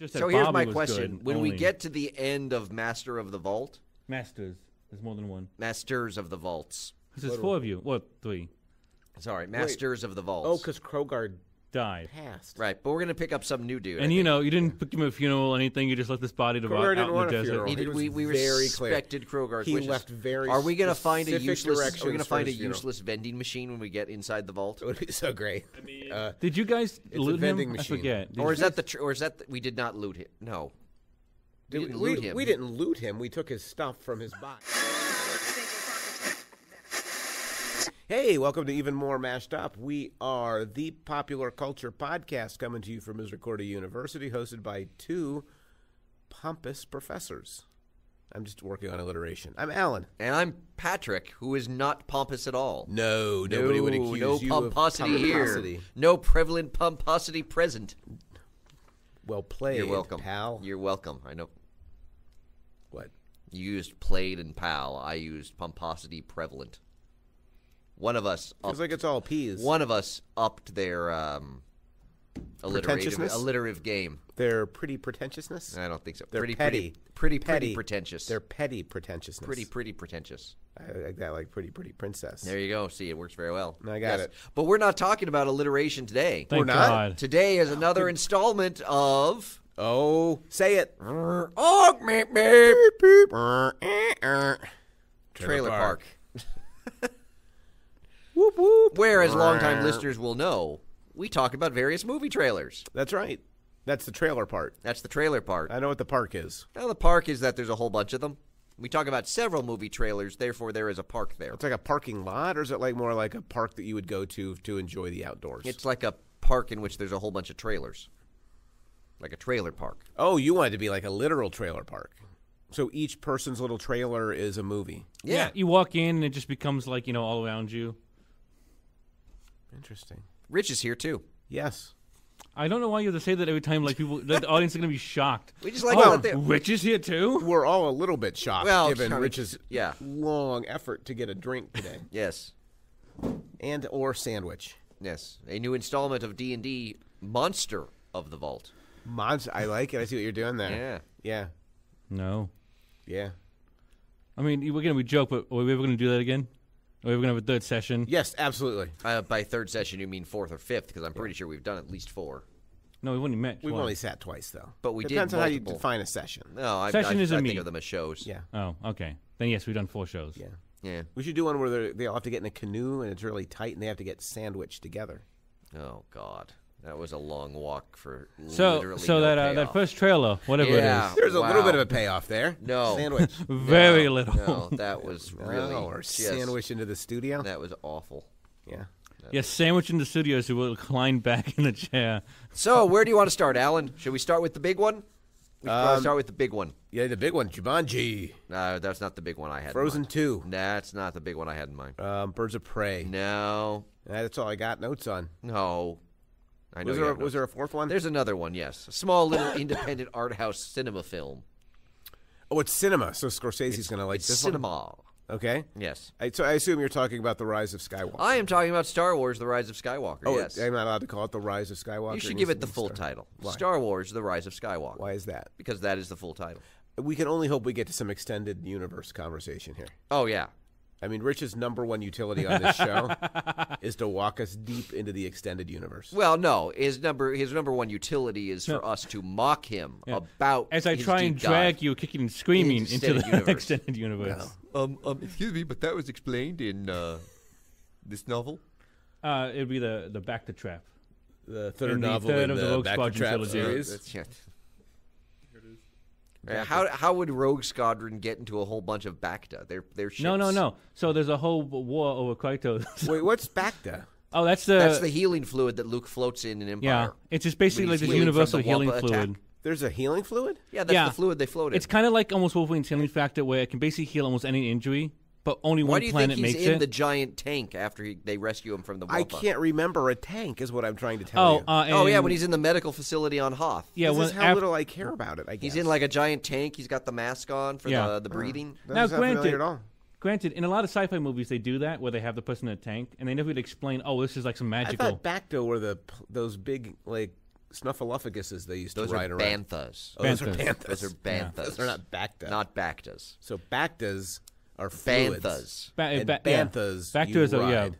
Just that So here's Bobby my was question. good, When we only. get to the end of Master of the Vault, Masters, there's more than one. Masters of the Vaults. Because there's 4 of you. What, 3? Sorry, Masters of the Vaults. Oh, because Krogard Died. passed. Right, but we're going to pick up some new dude. And you didn't give him a funeral or anything. You just let this body to rot Krogar out didn't in want the a desert. funeral. we very clear. respected Krogar's He wishes. left very Are we going to find a specific useless? Are we directions going to find for a his funeral. useless vending machine when we get inside the vault? It would be so great. Did you guys a loot him? vending I machine. forget. Did Or you is guys- that the we did not loot him? No. We didn't we, loot him. we didn't loot him. We took his stuff from his body. Hey, welcome to Even More Mashed Up. We are the popular culture podcast coming to you from Misericordia University, hosted by 2 pompous professors. I'm just working on alliteration. I'm Alan. And I'm Patrick, who is not pompous at all. No, nobody would accuse no you pomposity of here. pomposity. No prevalent pomposity present. Well played, You're welcome, pal. You're welcome. I know. What? You used played and pal. I used pomposity prevalent. One of us Feels like it's all peas. One of us upped their Pretentiousness? alliterative game. They're pretty pretentiousness? I don't think so. They're pretty petty. Pretty Petty. pretentious. They're petty pretentiousness. pretty pretentious. I like that, like pretty princess. There you go. See, it works very well. I got it. But we're not talking about alliteration today. Thank We're not? God. Today is another installment of Oh, say it. Oh, meep, meep. Trailer Park. Whoop, whoop. Where, as longtime listeners will know, we talk about various movie trailers. That's right. That's the trailer part. That's the trailer part. I know what the park is. Now, the park is that there's a whole bunch of them. We talk about several movie trailers, therefore there is a park there. It's like a parking lot, or is it like more like a park that you would go to enjoy the outdoors? It's like a park in which there's a whole bunch of trailers. Like a trailer park. Oh, you want it to be like a literal trailer park. So each person's little trailer is a movie. Yeah. You walk in and it just becomes like, all around you. Interesting. Rich is here, too. Yes. I don't know why you have to say that every time. Like the audience is going to be shocked. We just like to let the- Rich is here too. We're all a little bit shocked Well, given kind of, Rich's yeah. long effort to get a drink today. Yes. And or sandwich. Yes. A new installment of D&D, Monster of the Vault. I like it. I see what you're doing there. Yeah. Yeah. No. Yeah. I mean, we joke, but are we ever going to do that again? Are we ever going to have a third session? Yes, absolutely. By third session, you mean 4th or 5th, because I'm pretty sure we've done at least 4. No, we've only met We've twice. only sat twice, though. But we Depends did on how you multiple. define a session. No, I Session is a think meet. of them as shows. Yeah. Oh, okay. Then yes, we've done 4 shows. Yeah. Yeah. We should do one where they all have to get in a canoe and it's really tight and they have to get sandwiched together. Oh, God. That was a long walk for So literally so no that payoff. first trailer, whatever Yeah. it is, There's a little Wow. bit of a payoff there. No. Sandwich. very No, little. No, that was really or just- sandwich into the studio. That was awful. Yeah. Yes, sandwich in the studio, so we'll recline back in the chair. So, where do you want to start, Alan? Should we start with the big one? We should probably start with the big one. Yeah, the big one, Jumanji. No, that's not the big one I had Frozen in mind. 2. That's not the big one I had in mind. Birds of Prey. No. That's all I got notes on. No. I know Was you there, have was notes. there a fourth one? There's another one, yes. A small little independent art house cinema film. Oh, it's cinema, so Scorsese's going to like It's this cinema. one? Okay. Yes. So I assume you're talking about The Rise of Skywalker. I am talking about Star Wars, The Rise of Skywalker, Oh, yes. I'm not allowed to call it The Rise of Skywalker? You should needs give to it the be full Star- title. Why? Star Wars, The Rise of Skywalker. Why is that? Because that is the full title. We can only hope we get to some extended universe conversation here. Oh, yeah. I mean, Rich's number one utility on this show is to walk us deep into the extended universe. Well, no. His number one utility is for us to mock him about As I his try and deep drag dive. you kicking and screaming into Extended the universe. extended universe. Excuse me, but that was explained in this novel? It'd be the Back to Trap. The third In the novel third in of the the Rogue Back to Squadron Trap trilogy. series. How would Rogue Squadron get into a whole bunch of Bacta? They're ships. No. So there's a whole war over Krytos. Wait, what's Bacta? Oh, that's That's the healing fluid that Luke floats in Empire. yeah. It's just basically When like he's this healing from universal the healing Wampa fluid. attack. There's a healing fluid? Yeah, that's Yeah. the fluid they float in. It's kind of like almost Wolverine's healing factor, where it can basically heal almost any injury, but only Why one do you planet think he's makes in it. the giant tank after they rescue him from the I Wampa? can't remember a tank is what I'm trying to tell you. Oh, yeah, when he's in the medical facility on Hoth. yeah, this when is how little I care about it, I guess. He's in like a giant tank. He's got the mask on for Yeah. the breathing. Doesn't Now, sound familiar granted- at all. Granted, in a lot of sci-fi movies, they do that where they have the person in a tank, and they never would explain, oh, this is like some I magical. thought Bacta were those big, like, snuffleupaguses they used Those to ride are around. banthas. Oh, those are Banthas. banthas. Those are banthas. Those are not bacta. Not bactas. So bactas are fluids. Banthas. And yeah. banthas Bacta you is a- yeah. ride.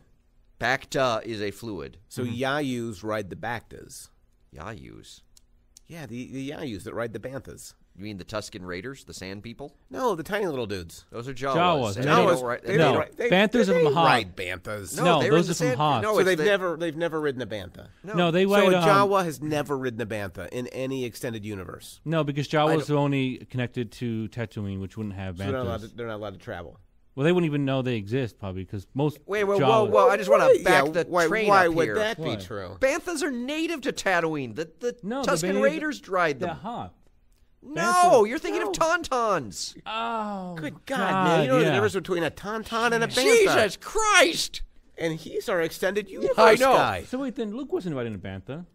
Bacta is a fluid. So yayus ride the bactas. Yayus. Yeah, the yayus that ride the banthas. You mean the Tuscan Raiders, the Sand People? No, the tiny little dudes. Those are Jawas. Jawas. And They they don't- don't ride- They and no. don't they ride- they- Banthas they are from Hoth. ride banthas. No, they those were in are the from sand. Hoth. No, So it's they've never ridden a bantha. No, they So ride. a Jawa has never ridden a bantha in any extended universe. No, because Jawas are only connected to Tatooine, which wouldn't have So banthas. they're not allowed to travel. Well, they wouldn't even know they exist, probably, because most Wait, Jawas. whoa! I just want to back Yeah, the why, train why up would here. that Why? be true? Banthas are native to Tatooine. The No, Tuscan Raiders ride They're them. Hoth. No, Banthas- you're thinking of Tauntauns. Oh, Good God, man. You know the yeah. difference between a tauntaun and a bantha. Jesus Christ! And he's our extended universe I know. guy. So wait, then Luke wasn't riding a bantha.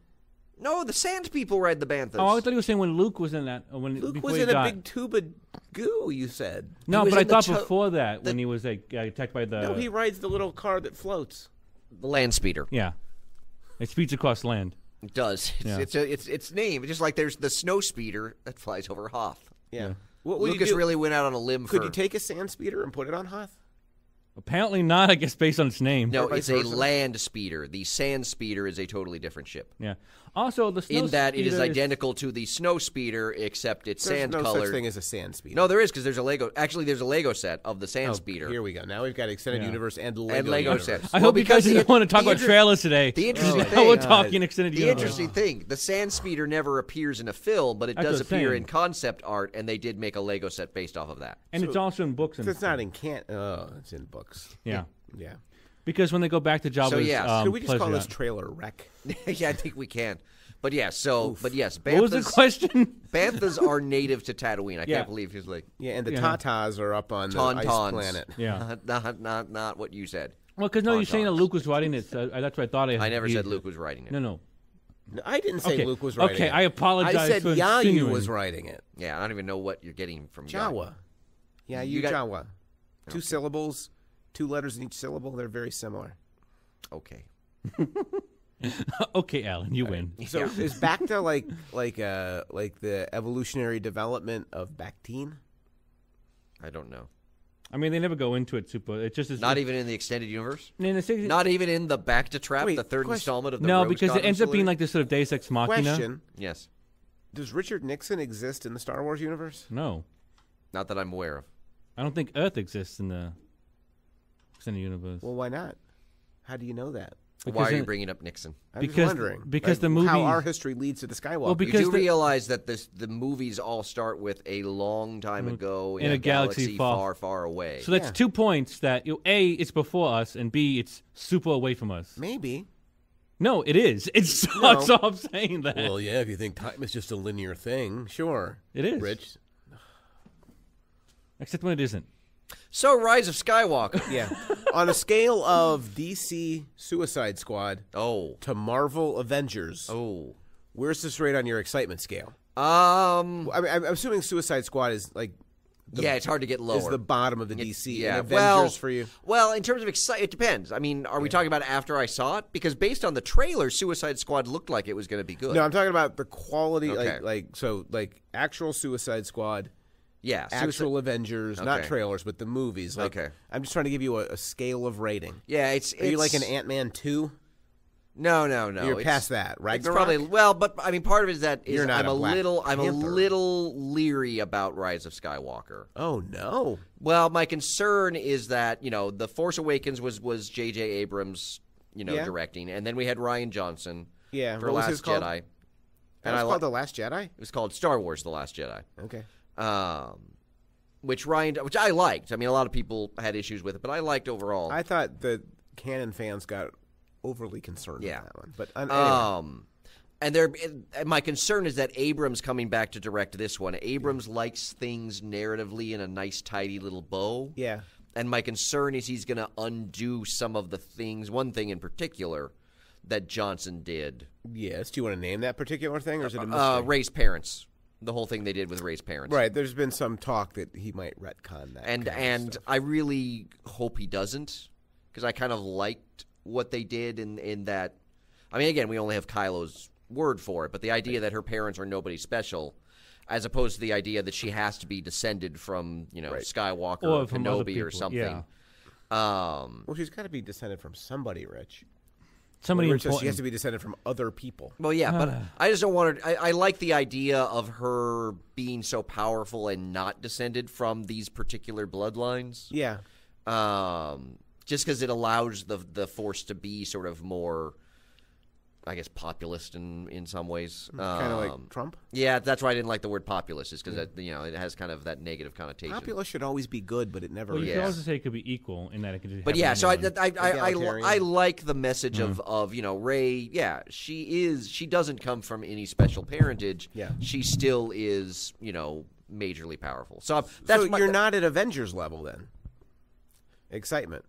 No, the Sand People ride the Banthas. Oh, I thought he was saying when Luke was in that. When Luke before was he in a got. big tube of goo, you said. No, He was but I in the thought to- before that when he was like attacked by the. No, he rides the little car that floats. The Land Speeder. Yeah, it speeds across land. It does. Yeah. It's named just like there's the Snow Speeder that flies over Hoth. Yeah. What would Lucas you do? really went out on a limb Could for. you take a sand speeder and put it on Hoth? Apparently not. I guess based on its name. No, Or it's vice a versa? Land Speeder. The Sand Speeder is a totally different ship. Yeah. Also, the snow In that it is speeder identical to the Snow Speeder, except it's There's sand no colored. such thing as a sand speeder. No, there is because there's a Lego. Actually, there's a Lego set of the Sand Oh, Speeder. Here we go. Now we've got extended Yeah. universe and Lego, And Lego universe. sets. I Well, hope you guys because didn't want to talk the about inter- trailers today. the interesting Now we're thing- talking extended The universe. interesting thing, the Sand Speeder never appears in a film, but it That's does what I'm appear saying. in concept art, and they did make a Lego set based off of that. And it's also in books and It's stuff. not in can. Oh, it's in books. Yeah. Yeah. Because when they go back to Jabba's yes. Could we just call pleasure this yacht. trailer wreck? Yeah, I think we can. But yeah, but yes, What was the Banthas, question? Banthas are native to Tatooine. I Yeah. can't believe he's like Yeah, and the Yeah. Tatas are up on the ice Tauntauns. planet. Yeah. not what you said. Well, because no, you're saying that Tauntauns. Luke was writing it. So that's what I thought. I never he- said Luke was writing it. No, no. No, I didn't say Okay. Luke was writing Okay, it. I apologize I said for Yayu insinuating. was writing it. Yeah, I don't even know what you're getting from Jawa. Yeah, You got- Jawa. Two syllables, 2 letters in each syllable. They're very similar. Okay. Okay, Alan, you win. So is Bacta like the evolutionary development of Bactine? I don't know. I mean, they never go into it super. It just is Not even in the extended universe? I mean, the six- Not even in the Back to Trap, Wait, the third question. installment of the no, Rogue because it Squadron ends up being Salute? like this sort of Deus Ex Machina. Question: Yes. Does Richard Nixon exist in the Star Wars universe? No, Not that I'm aware of. I don't think Earth exists in the extended universe. Well, why not? How do you know that? Why Because are you in- bringing up Nixon? I'm Because- just wondering. because like, the movie- how our history leads to the Skywalker. Well, You because do the- realize that the movies all start with a long time ago in a galaxy far, far away. So that's Yeah. 2 points that A, it's before us, and B, it's super away from us. maybe. No, it is. It's No. so I'm saying that. Well, yeah. If you think time is just a linear thing, sure. It is. Rich. Except when it isn't. So, Rise of Skywalker. Yeah. On a scale of DC Suicide Squad Oh. to Marvel Avengers, Oh. where's this rate on your excitement scale? Um. I mean, I'm assuming Suicide Squad is like Yeah, it's hard to get lower. is the bottom of the DC. Yeah, And Avengers well, for you. Well, in terms of it depends. I mean, are we talking about after I saw it? Because based on the trailer, Suicide Squad looked like it was going to be good. No, I'm talking about the quality, Okay. like actual Suicide Squad, yeah, actual Avengers, not Okay. trailers, but the movies. Like, Okay. I'm just trying to give you a scale of rating. Yeah, it's. Are you like an Ant-Man 2? No. You're it's- past that, It's Ragnarok? probably but I mean, part of it is that You're not I'm a Black I'm a Panther. little leery about Rise of Skywalker. Oh no. Well, my concern is that The Force Awakens was J.J. Abrams, Yeah. directing, and then we had Ryan Johnson Yeah. for what was Last his called? Jedi. That was called The Last Jedi? It was called Star Wars: The Last Jedi. Okay. Which I liked. I mean, a lot of people had issues with it, but I liked overall. I thought the canon fans got overly concerned Yeah. with that one. But anyway. And my concern is that Abrams coming back to direct this one. Abrams likes things narratively in a nice, tidy little bow. Yeah. And my concern is he's going to undo some of the things, one thing in particular, that Johnson did. Yes. Do you want to name that particular thing, or is it a mystery? Ray's parents. The whole thing they did with Ray's parents. Right. There's been some talk that he might retcon that. kind of And stuff. I really hope he doesn't, because I kind of liked what they did in that. I mean, again, we only have Kylo's word for it, but the idea that her parents are nobody special, as opposed to the idea that she has to be descended from, Skywalker or from other Kenobi or people, something. yeah. Well, she's got to be descended from somebody, Rich. Somebody Rich says important. she has to be descended from other people. Well, yeah, but I just don't want her. I like the idea of her being so powerful and not descended from these particular bloodlines. Yeah. Just because it allows the Force to be sort of more, I guess, populist in some ways. Kind of like Trump? Yeah, that's why I didn't like the word populist, is because it has kind of that negative connotation. Populist should always be good, but it never Well, is. you can also say it could be equal in that it could just But happen yeah, so Egalitarian. I like the message of Rey. Yeah, she doesn't come from any special parentage. Yeah. She still is majorly powerful. So that's you're not at Avengers level then. Excitement.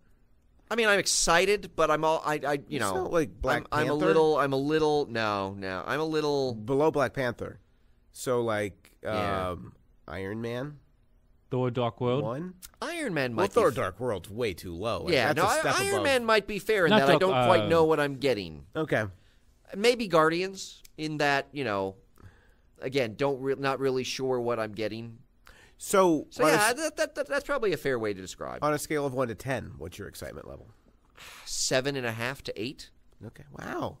I mean, I'm excited, but I'm all It's not like Black I'm a Panther? little I'm a little Below Black Panther. So like Yeah. Iron Man Thor: Dark World. 1. Iron Man Well, might Thor be Dark World's way too low. Like, yeah, that's no, a step Iron above. Man might be fair in Not that I Dark- don't quite know what I'm getting. Okay. Maybe Guardians in that, again, not really sure what I'm getting. So So yeah, that's probably a fair way to describe. on a scale of 1 to 10, what's your excitement level? 7.5 to 8. Okay. Wow.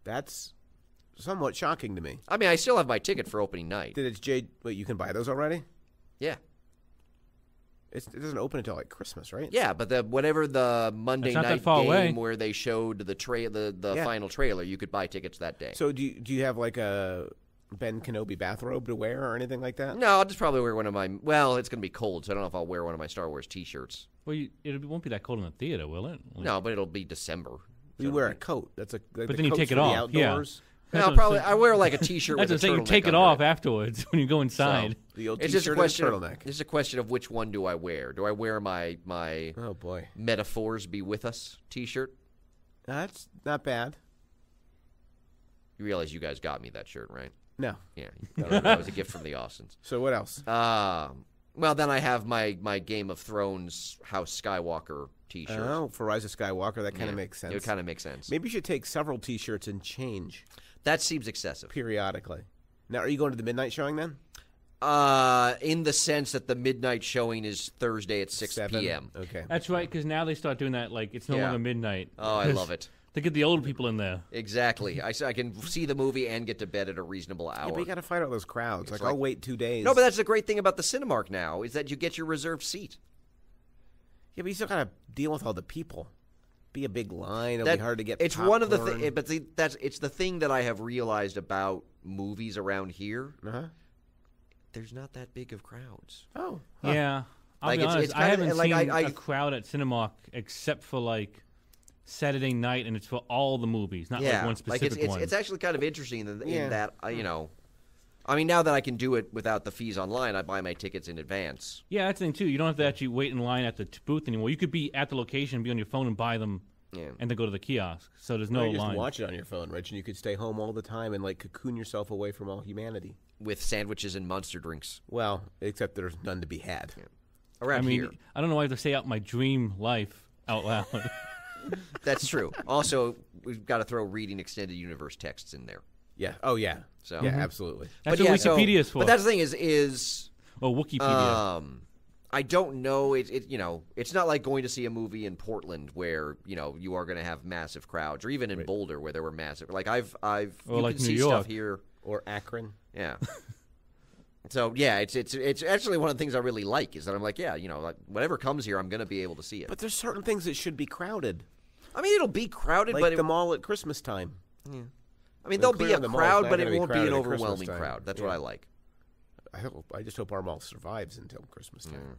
That's somewhat shocking to me. I mean, I still have my ticket for opening night. Wait, you can buy those already? Yeah. It doesn't open until like Christmas, right? Yeah, but whatever the Monday It's not that night far game away. where they showed the Yeah. final trailer, you could buy tickets that day. So do you have like a Ben Kenobi bathrobe to wear or anything like that? No, I'll just probably wear one of my. Well, it's going to be cold, so I don't know if I'll wear one of my Star Wars T-shirts. Well, it won't be that cold in the theater, will it? No, but it'll be December. You wear a coat. That's a. Like But the then you coats take it for the off, yeah. outdoors. No, probably I wear like a T-shirt. That's with the a thing. You turtleneck take it under off afterwards when you go inside. The old It's just a T-shirt question. and a turtleneck. It's a question of which one do I wear? Do I wear my Oh boy, Metaphors Be With Us T-shirt? that's not bad. You realize you guys got me that shirt, right? No. Yeah, that was a gift from the Austins. So what else? Well, then I have my Game of Thrones House Skywalker T-shirt. Oh, for Rise of Skywalker, that kind Yeah, of makes sense. It kind of makes sense. Maybe you should take several T-shirts and change That seems excessive. periodically. Now, are you going to the midnight showing then? In the sense that the midnight showing is Thursday at 6 7? p.m. Okay. That's right, because now they start doing that. Like it's no Yeah. longer midnight. Oh, I 'Cause love it. They get the old people in there. Exactly. I can see the movie and get to bed at a reasonable hour. Yeah, but you got to fight out those crowds. Like, like- I'll wait 2 days. No, but that's the great thing about the Cinemark now is that you get your reserved seat. Yeah, but you still got to deal with all the people. Be a big line. It'll be hard to get. It's one of the popcorn. things, but it's the thing that I have realized about movies around here. Uh-huh. There's not that big of crowds. Oh. Yeah, I'll Like, be it's honest. I kinda- haven't like, seen I- a crowd at Cinemark except for like Saturday night, and it's for all the movies, not like one specific one. it's actually kind of interesting in Yeah. that I mean, now that I can do it without the fees online, I buy my tickets in advance. Yeah, that's the thing too. You don't have to actually wait in line at the booth anymore. You could be at the location, be on your phone, and buy them, Yeah. and then go to the kiosk. So there's no Or you just line. watch it on your phone, Rich, and you could stay home all the time and like cocoon yourself away from all humanity. With sandwiches and monster drinks Well, except there's none to be had. around I mean, here. I don't know why I have to say out my dream life out loud. That's true. Also, we've got to throw reading extended universe texts in there. Yeah. Oh, yeah. So- yeah, absolutely. That's But what yeah, Wikipedia is for. But that's the thing is Oh, Wikipedia. I don't know. It's not like going to see a movie in Portland where you are going to have massive crowds, or even in Boulder where there were massive. Like I've Or you like can New see York. stuff here. Or Akron. Yeah. So yeah, it's actually one of the things I really like is that I'm like, yeah, like whatever comes here, I'm going to be able to see it. But there's certain things that should be crowded, I mean, it'll be crowded, like but the mall at Christmas time. I mean, Well, there'll be clearly a the mall's crowd, not but it gonna be won't be an crowded at Christmas overwhelming time. crowd. That's Yeah. what I like. I just hope our mall survives until Christmas time.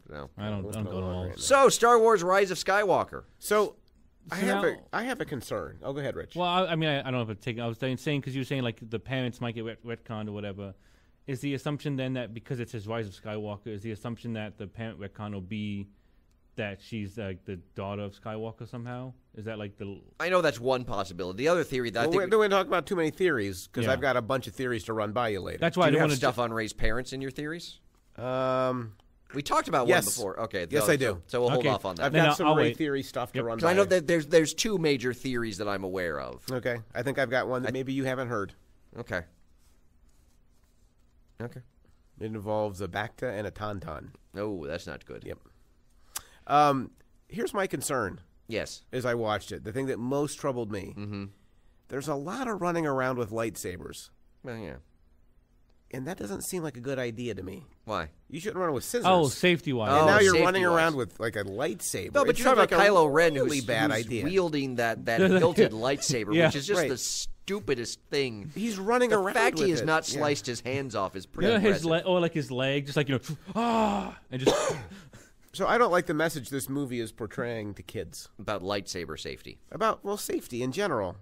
So, I don't go to malls. so Star Wars: Rise of Skywalker. So So now- I have a concern. Oh, go ahead, Rich. Well, I mean, I don't know if it's taken. I was saying because you were saying like the parents might get retconned or whatever. Is the assumption then that because it says Rise of Skywalker, is the assumption that the parent retcon will be that she's like the daughter of Skywalker somehow? Is that like the? I know that's one possibility. The other theory that I Well, think we don't want to talk about too many theories because Yeah. I've got a bunch of theories to run by you later. That's why I do you don't have want stuff on Ray's parents in your theories. We talked about Yes. one before. Okay. Yes, I do. So we'll hold Okay. off on that. I've No, got some I'll Ray wait. theory stuff to run Because by. I know that there's two major theories that I'm aware of. Okay, I think I've got one that maybe you haven't heard. Okay. Okay. It involves a Bacta and a Tauntaun. Oh, that's not good. Yep. Here's my concern Yes. as I watched it. The thing that most troubled me. Mm-hmm. There's a lot of running around with lightsabers. Well, yeah. And that doesn't seem like a good idea to me. Why? You shouldn't run with scissors. Oh, safety-wise. And Oh, now you're safety-wise. running around with like a lightsaber. No, but It's you have like like a Kylo Ren really who's bad who's idea. wielding that hilted lightsaber, Yeah. which is just Right. the stupidest thing. He's running The around fact with he has it. not Yeah. sliced his hands off is You pretty know impressive. his leg, just like, and just So I don't like the message this movie is portraying to kids About lightsaber safety. about, well, safety in general.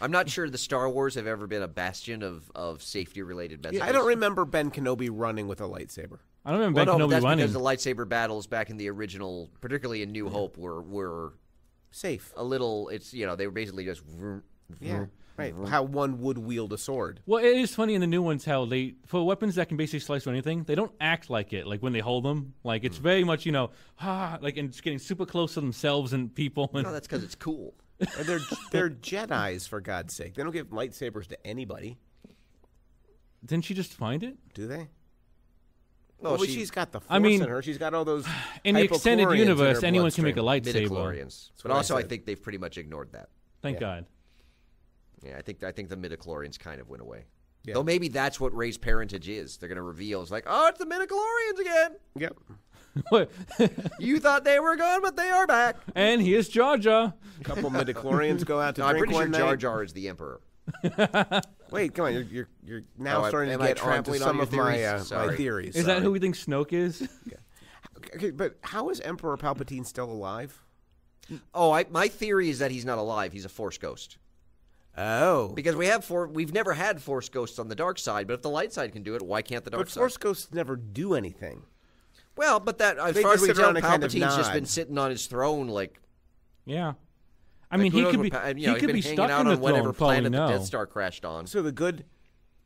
I'm not sure the Star Wars have ever been a bastion of safety-related messages. I don't remember Ben Kenobi running with a lightsaber. I don't remember Well, no, Ben but Kenobi that's running. because the lightsaber battles back in the original, particularly in New Hope, were Safe. a little. They were basically just. Yeah. Right. How one would wield a sword. Well, it is funny in the new ones how they, for weapons that can basically slice through anything, they don't act like it. Like when they hold them, like it's very much, and it's getting super close to themselves and people. And No, that's because it's cool. And they're Jedis, for God's sake. They don't give lightsabers to anybody, didn't she just find it? do they? No, Well, she's got the force I mean, in her. She's got all those In the extended hypochlorians in universe, her anyone can make a bloodstream. lightsaber. midichlorians. But what I also, I said. think they've pretty much ignored that. Thank Yeah. God. Yeah, I think the midichlorians kind of went away. Yeah. Though maybe that's what Rey's parentage is. They're going to reveal. It's like, oh, it's the midichlorians again. Yep. What? You thought they were gone, but they are back. And here's Jar Jar. A couple midichlorians go out to No, I'm drink pretty sure one Jar night. Jar is the emperor. Wait, come on. You're now Oh, starting am to I get on to trampling on some your of my theories? my Sorry. theories. Is that who we think Snoke is? Okay, but how is Emperor Palpatine still alive? Oh, my theory is that he's not alive. He's a Force ghost. Oh. Because we've never had Force ghosts on the dark side, but if the light side can do it, why can't the dark But side? Force ghosts never do anything. Well, but that as They far as just we sit tell, around and kind of Palpatine's just nod. been sitting on his throne, like. Yeah. I like, mean, who he knows could what be. pa- He he's could been be hanging stuck out in the on whatever throne. for all we planet the know. Death Star crashed on. So the good.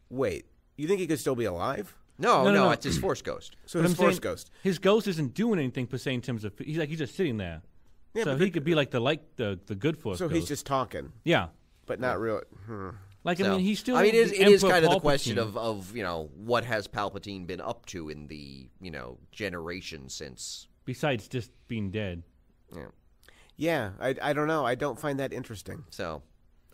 Wait, you think he could still be alive? No, it's his Force ghost. So But his I'm Force saying ghost. His ghost isn't doing anything per se in terms of. He's just sitting there. Yeah, so but he the- could be like the good force. So ghost. he's just talking, yeah. but not really. Like I So, mean, he's still. it is the kind Emperor of the question Palpatine. of what has Palpatine been up to in the generation since. Besides just being dead. Yeah. Yeah, I don't know. I don't find that interesting. So,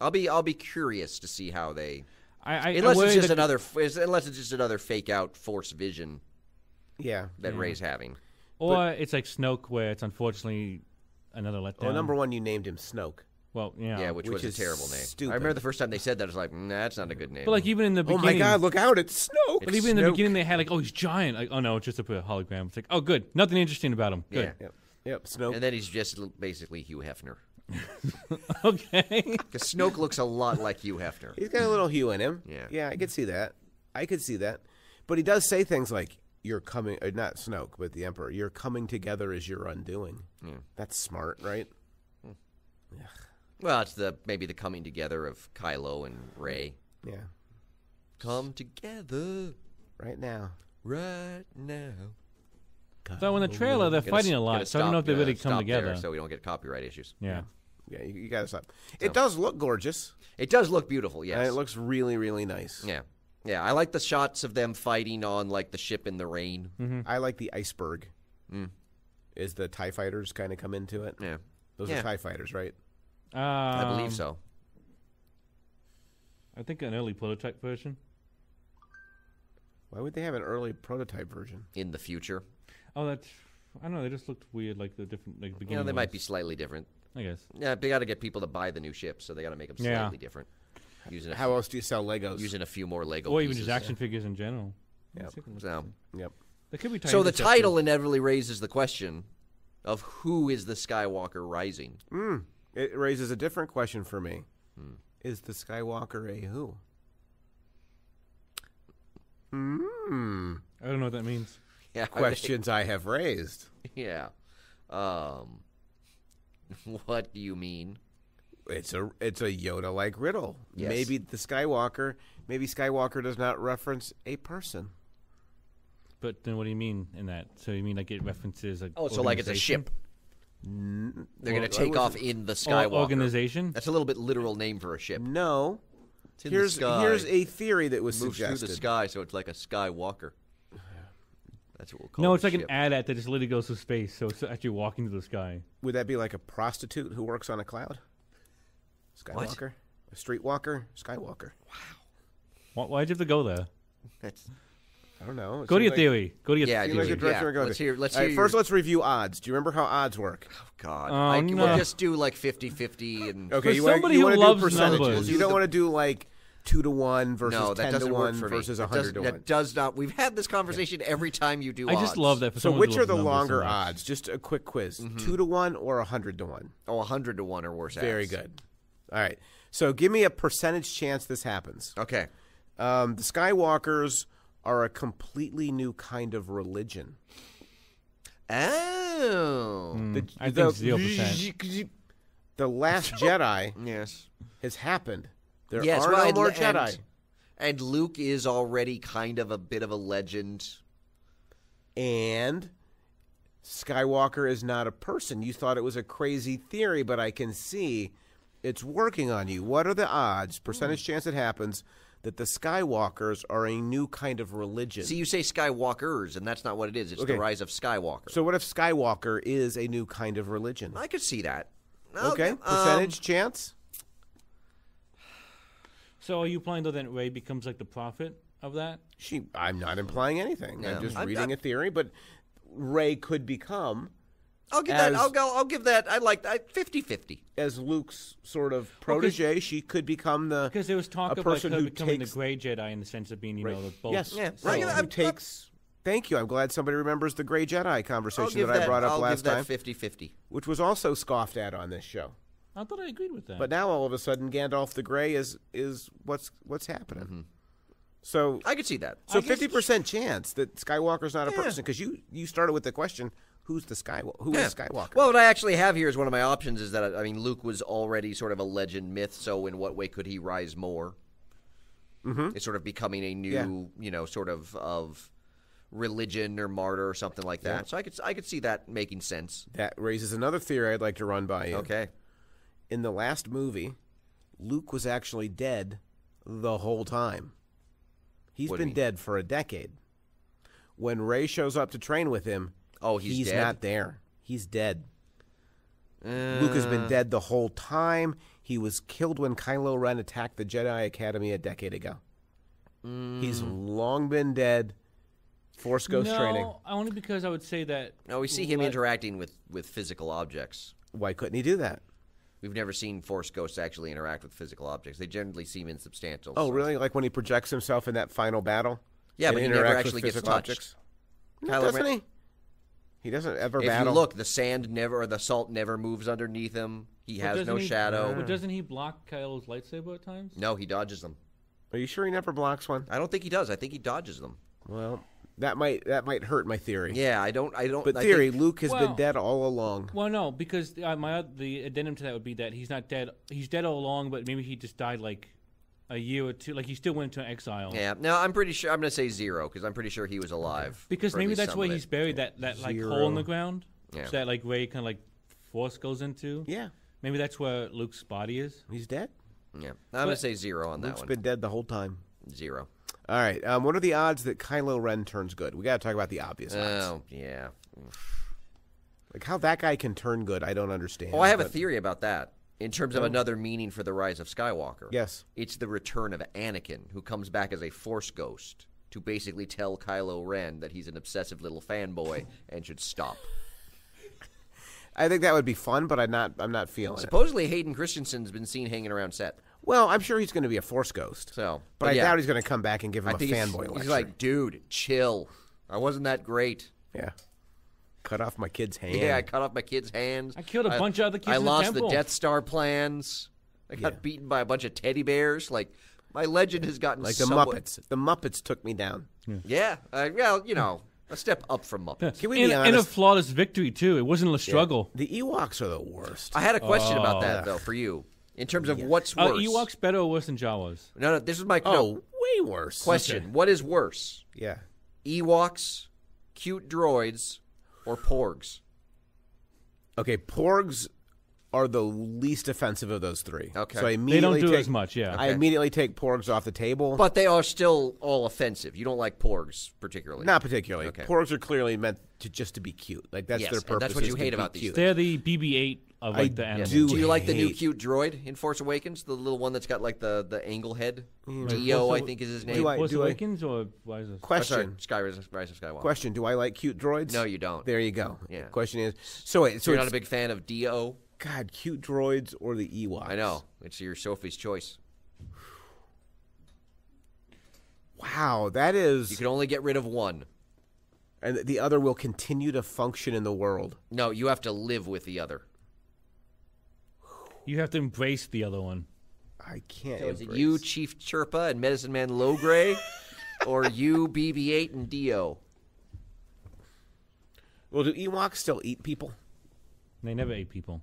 I'll be curious to see how they. I Unless worry it's just that- another fake out Force vision Yeah. that Rey's having. Or it's like Snoke, where it's unfortunately another letdown. Well, number one, you named him Snoke. Well, yeah. Yeah, which was a is terrible name. stupid. I remember the first time they said that, I was like, nah, that's not a good name. But like even in the Oh beginning. my God! Look out! It's Snoke. But even in the Snoke. beginning, they had like, oh, he's giant. Like, oh no, it's just a hologram. It's like, oh, good, nothing interesting about him. Good. Yeah. Yep. Snoke. And then he's just basically Hugh Hefner. Okay. Because Snoke looks a lot like Hugh Hefner. He's got a little hue in him. Yeah. Yeah, I could see that. But he does say things like, "You're coming," not Snoke, but the Emperor. "You're coming together as your undoing." Yeah. That's smart, right? Well, it's maybe the coming together of Kylo and Rey. Yeah. Come together Right now. right now. So in the trailer, they're fighting a Gotta lot. So I don't know if they stop- really stop come together. there so we don't get copyright issues. Yeah. Yeah, you got to stop. It does look gorgeous. It does look beautiful, yes. And it looks really, really nice. Yeah. Yeah, I like the shots of them fighting on, like, the ship in the rain. I like the iceberg. Is the TIE fighters kind of come into it? Yeah. Those Yeah. are TIE fighters, right? I believe so. I think an early prototype version. Why would they have an early prototype version? In the future. Oh, that's. I don't know. They just looked weird, like the different, like beginning. They might ones, be slightly different. I guess. Yeah, they got to get people to buy the new ships, so they got to make them Yeah. slightly different. Using a, How else do you sell Legos? using a few more Lego Or even pieces. just action figures in general. Yep. So, Yep. They could be. so the interceptors. title inevitably raises the question of who is the Skywalker Rising? It raises a different question for me. Is the Skywalker a who? I don't know what that means. Yeah, Questions I have raised. Yeah. What do you mean? It's a Yoda-like riddle. Yes. Maybe Skywalker does not reference a person, But then what do you mean in that? So you mean like it references like Oh, so like it's a ship. They're going to take off in the Skywalker. Organization? That's a little bit literal name for a ship. No. It's in the sky. Here's a theory that was Moves suggested. through the sky, so it's like a Skywalker. That's what we'll call it. No, it's like ship. an AT-AT that just literally goes to space, so it's actually walking through the sky. Would that be like a prostitute who works on a cloud? Skywalker? A streetwalker? Skywalker. Why'd you have to go there? That's... I don't know. It Go to seems your like- theory. Go to your Yeah, theory. like a direction we're going let's to. hear, let's All hear right, your- first, let's review odds. Do you remember how odds work? Oh, God. Oh, We'll no. just do like 50-50 and... Okay, For you want somebody who to do loves percentages. numbers. You don't want to do like 2-to-1 versus No, that 10 doesn't to 1 work for me. versus That 100 to 1. That does not. We've had this conversation every time you do I odds. just love that for So someone which who are the loves numbers so longer much. odds? Just a quick quiz. 2-to-1 or 100 to 1? Oh, 100 to 1 or worse. Very odds. good. All right. So give me a percentage chance this happens. Okay. The Skywalkers are a completely new kind of religion. Oh. I think 0%. The Last Jedi Yes. has happened. There Yes, are well, no and- more and- Jedi. And Luke is already kind of a bit of a legend. And Skywalker is not a person. You thought it was a crazy theory, but I can see it's working on you. What are the odds, percentage chance it happens, that the Skywalkers are a new kind of religion? See, you say Skywalkers, and that's not what it is. It's Okay. the rise of Skywalker. So what if Skywalker is a new kind of religion? I could see that. Okay, percentage chance? So are you implying though that Rey becomes like the prophet of that? I'm not implying anything. No. I'm just I'm reading not- a theory, but Rey could become, I'll give as- that. I'll give that. I like that 50-50. as Luke's sort of protege, she could become the Because there was talk a of like person her who becoming takes- the Gray Jedi in the sense of being, you know, the both. Yes, Yeah, so right. who takes. Thank you. I'm glad somebody remembers the Gray Jedi I'll conversation give that I brought up I'll last give that time, 50-50. which was also scoffed at on this show. I thought I agreed with that. But now all of a sudden, Gandalf the Grey is what's happening. So I could see that. so I guess- 50% chance that Skywalker's not a person, because you started with the question, who is Skywalker? Well, what I actually have here is one of my options is that, I mean, Luke was already sort of a legend myth, so in what way could he rise more? Mm-hmm. It's sort of becoming a new, sort of religion or martyr or something like that. So I could see that making sense. That raises another theory I'd like to run by you. Okay. In the last movie, Luke was actually dead the whole time. He's What do you been mean? dead for a decade. When Rey shows up to train with him, he's dead? not there. He's dead. Luke has been dead the whole time. He was killed when Kylo Ren attacked the Jedi Academy a decade ago. He's long been dead. Force Ghost training. Only because I would say that. No, we see him interacting with physical objects. Why couldn't he do that? We've never seen Force Ghosts actually interact with physical objects. They generally seem insubstantial. Oh, so- really? Like when he projects himself in that final battle? Yeah, and but he never interacts with actually gets physical touched. objects? Kylo Doesn't Ren- he? He doesn't ever If battle. you look, the sand never, or the salt never moves underneath him. He has no shadow. But doesn't he block Kylo's lightsaber at times? No, he dodges them. Are you sure he never blocks one? I don't think he does. I think he dodges them. Well, that might hurt my theory. Yeah, I don't. But I theory, think- Luke has been Well- dead all along. Well, no, because the addendum to that would be that he's not dead. He's dead all along, but maybe he just died like a year or two. Like he still went into exile. Yeah. No, I'm pretty sure. I'm going to say 0 because I'm pretty sure he was alive. Because for at maybe least that's some where of he's it. buried. That like 0. hole in the ground. Yeah. So that like Rey kind of like force goes into. Yeah, Maybe that's where Luke's body is. he's dead. Yeah. I'm going to say 0 on that Luke's one. been dead the whole time. 0. All right. What are the odds that Kylo Ren turns good? We got to talk about the obvious odds. Oh, yeah. Like how that guy can turn good, I don't understand. Oh, I have a but- theory about that. In terms of another meaning for the rise of Skywalker. Yes. It's the return of Anakin, who comes back as a Force ghost to basically tell Kylo Ren that he's an obsessive little fanboy and should stop. I think that would be fun, but I'm not feeling it. Supposedly, Hayden Christensen's been seen hanging around set. Well, I'm sure he's going to be a Force ghost. So, but I yeah. doubt he's going to come back and give him I a think fanboy he's lecture. like, dude, chill. I wasn't that great. Yeah. Cut off my kid's hand. Yeah, I cut off my kid's hands. I killed a bunch of other kids I in the lost temple. the Death Star plans. I got beaten by a bunch of teddy bears. Like, my legend has gotten Like the somewhat- Muppets. The Muppets took me down. Yeah. Well, a step up from Muppets. Can we In be a honest? flawless victory too. It wasn't a strugrow. The Ewoks are the worst. I had a question about that, though, for you. In terms of what's Are worse. Ewoks better or worse than Jawas? No, this is my Oh, way worse. question. Okay. What is worse? Yeah. Ewoks cute droids, or porgs? Okay, porgs are the least offensive of those three. Okay. So I They immediately don't do take, as much, yeah. I immediately take porgs off the table. But they are still all offensive. You don't like porgs particularly. Not particularly. Okay. Porgs are clearly meant to be cute. Like that's Yes, their and purpose. that's what you is to hate be about these cute. things. They're the BB-8 of like the I animals. do Do you like the new hate- cute droid in Force Awakens? The little one that's got like the angle head? Dio, I think is his name. Do I- Force Awakens or why is this? Question. Rise of Skywalker. Question. Do I like cute droids? No, you don't. There you go. Yeah. Question is, so wait, So you're not it's- a big fan of Dio? God, cute droids or the Ewoks? I know. It's your Sophie's choice. Wow, that is, You can only get rid of one. and the other will continue to function in the world. No, you have to live with the other. You have to embrace the other one. I can't. So is it embrace. you, Chief Chirpa, and Medicine Man Logray, or you, BB-8, and Dio? Well, do Ewoks still eat people? They never ate people.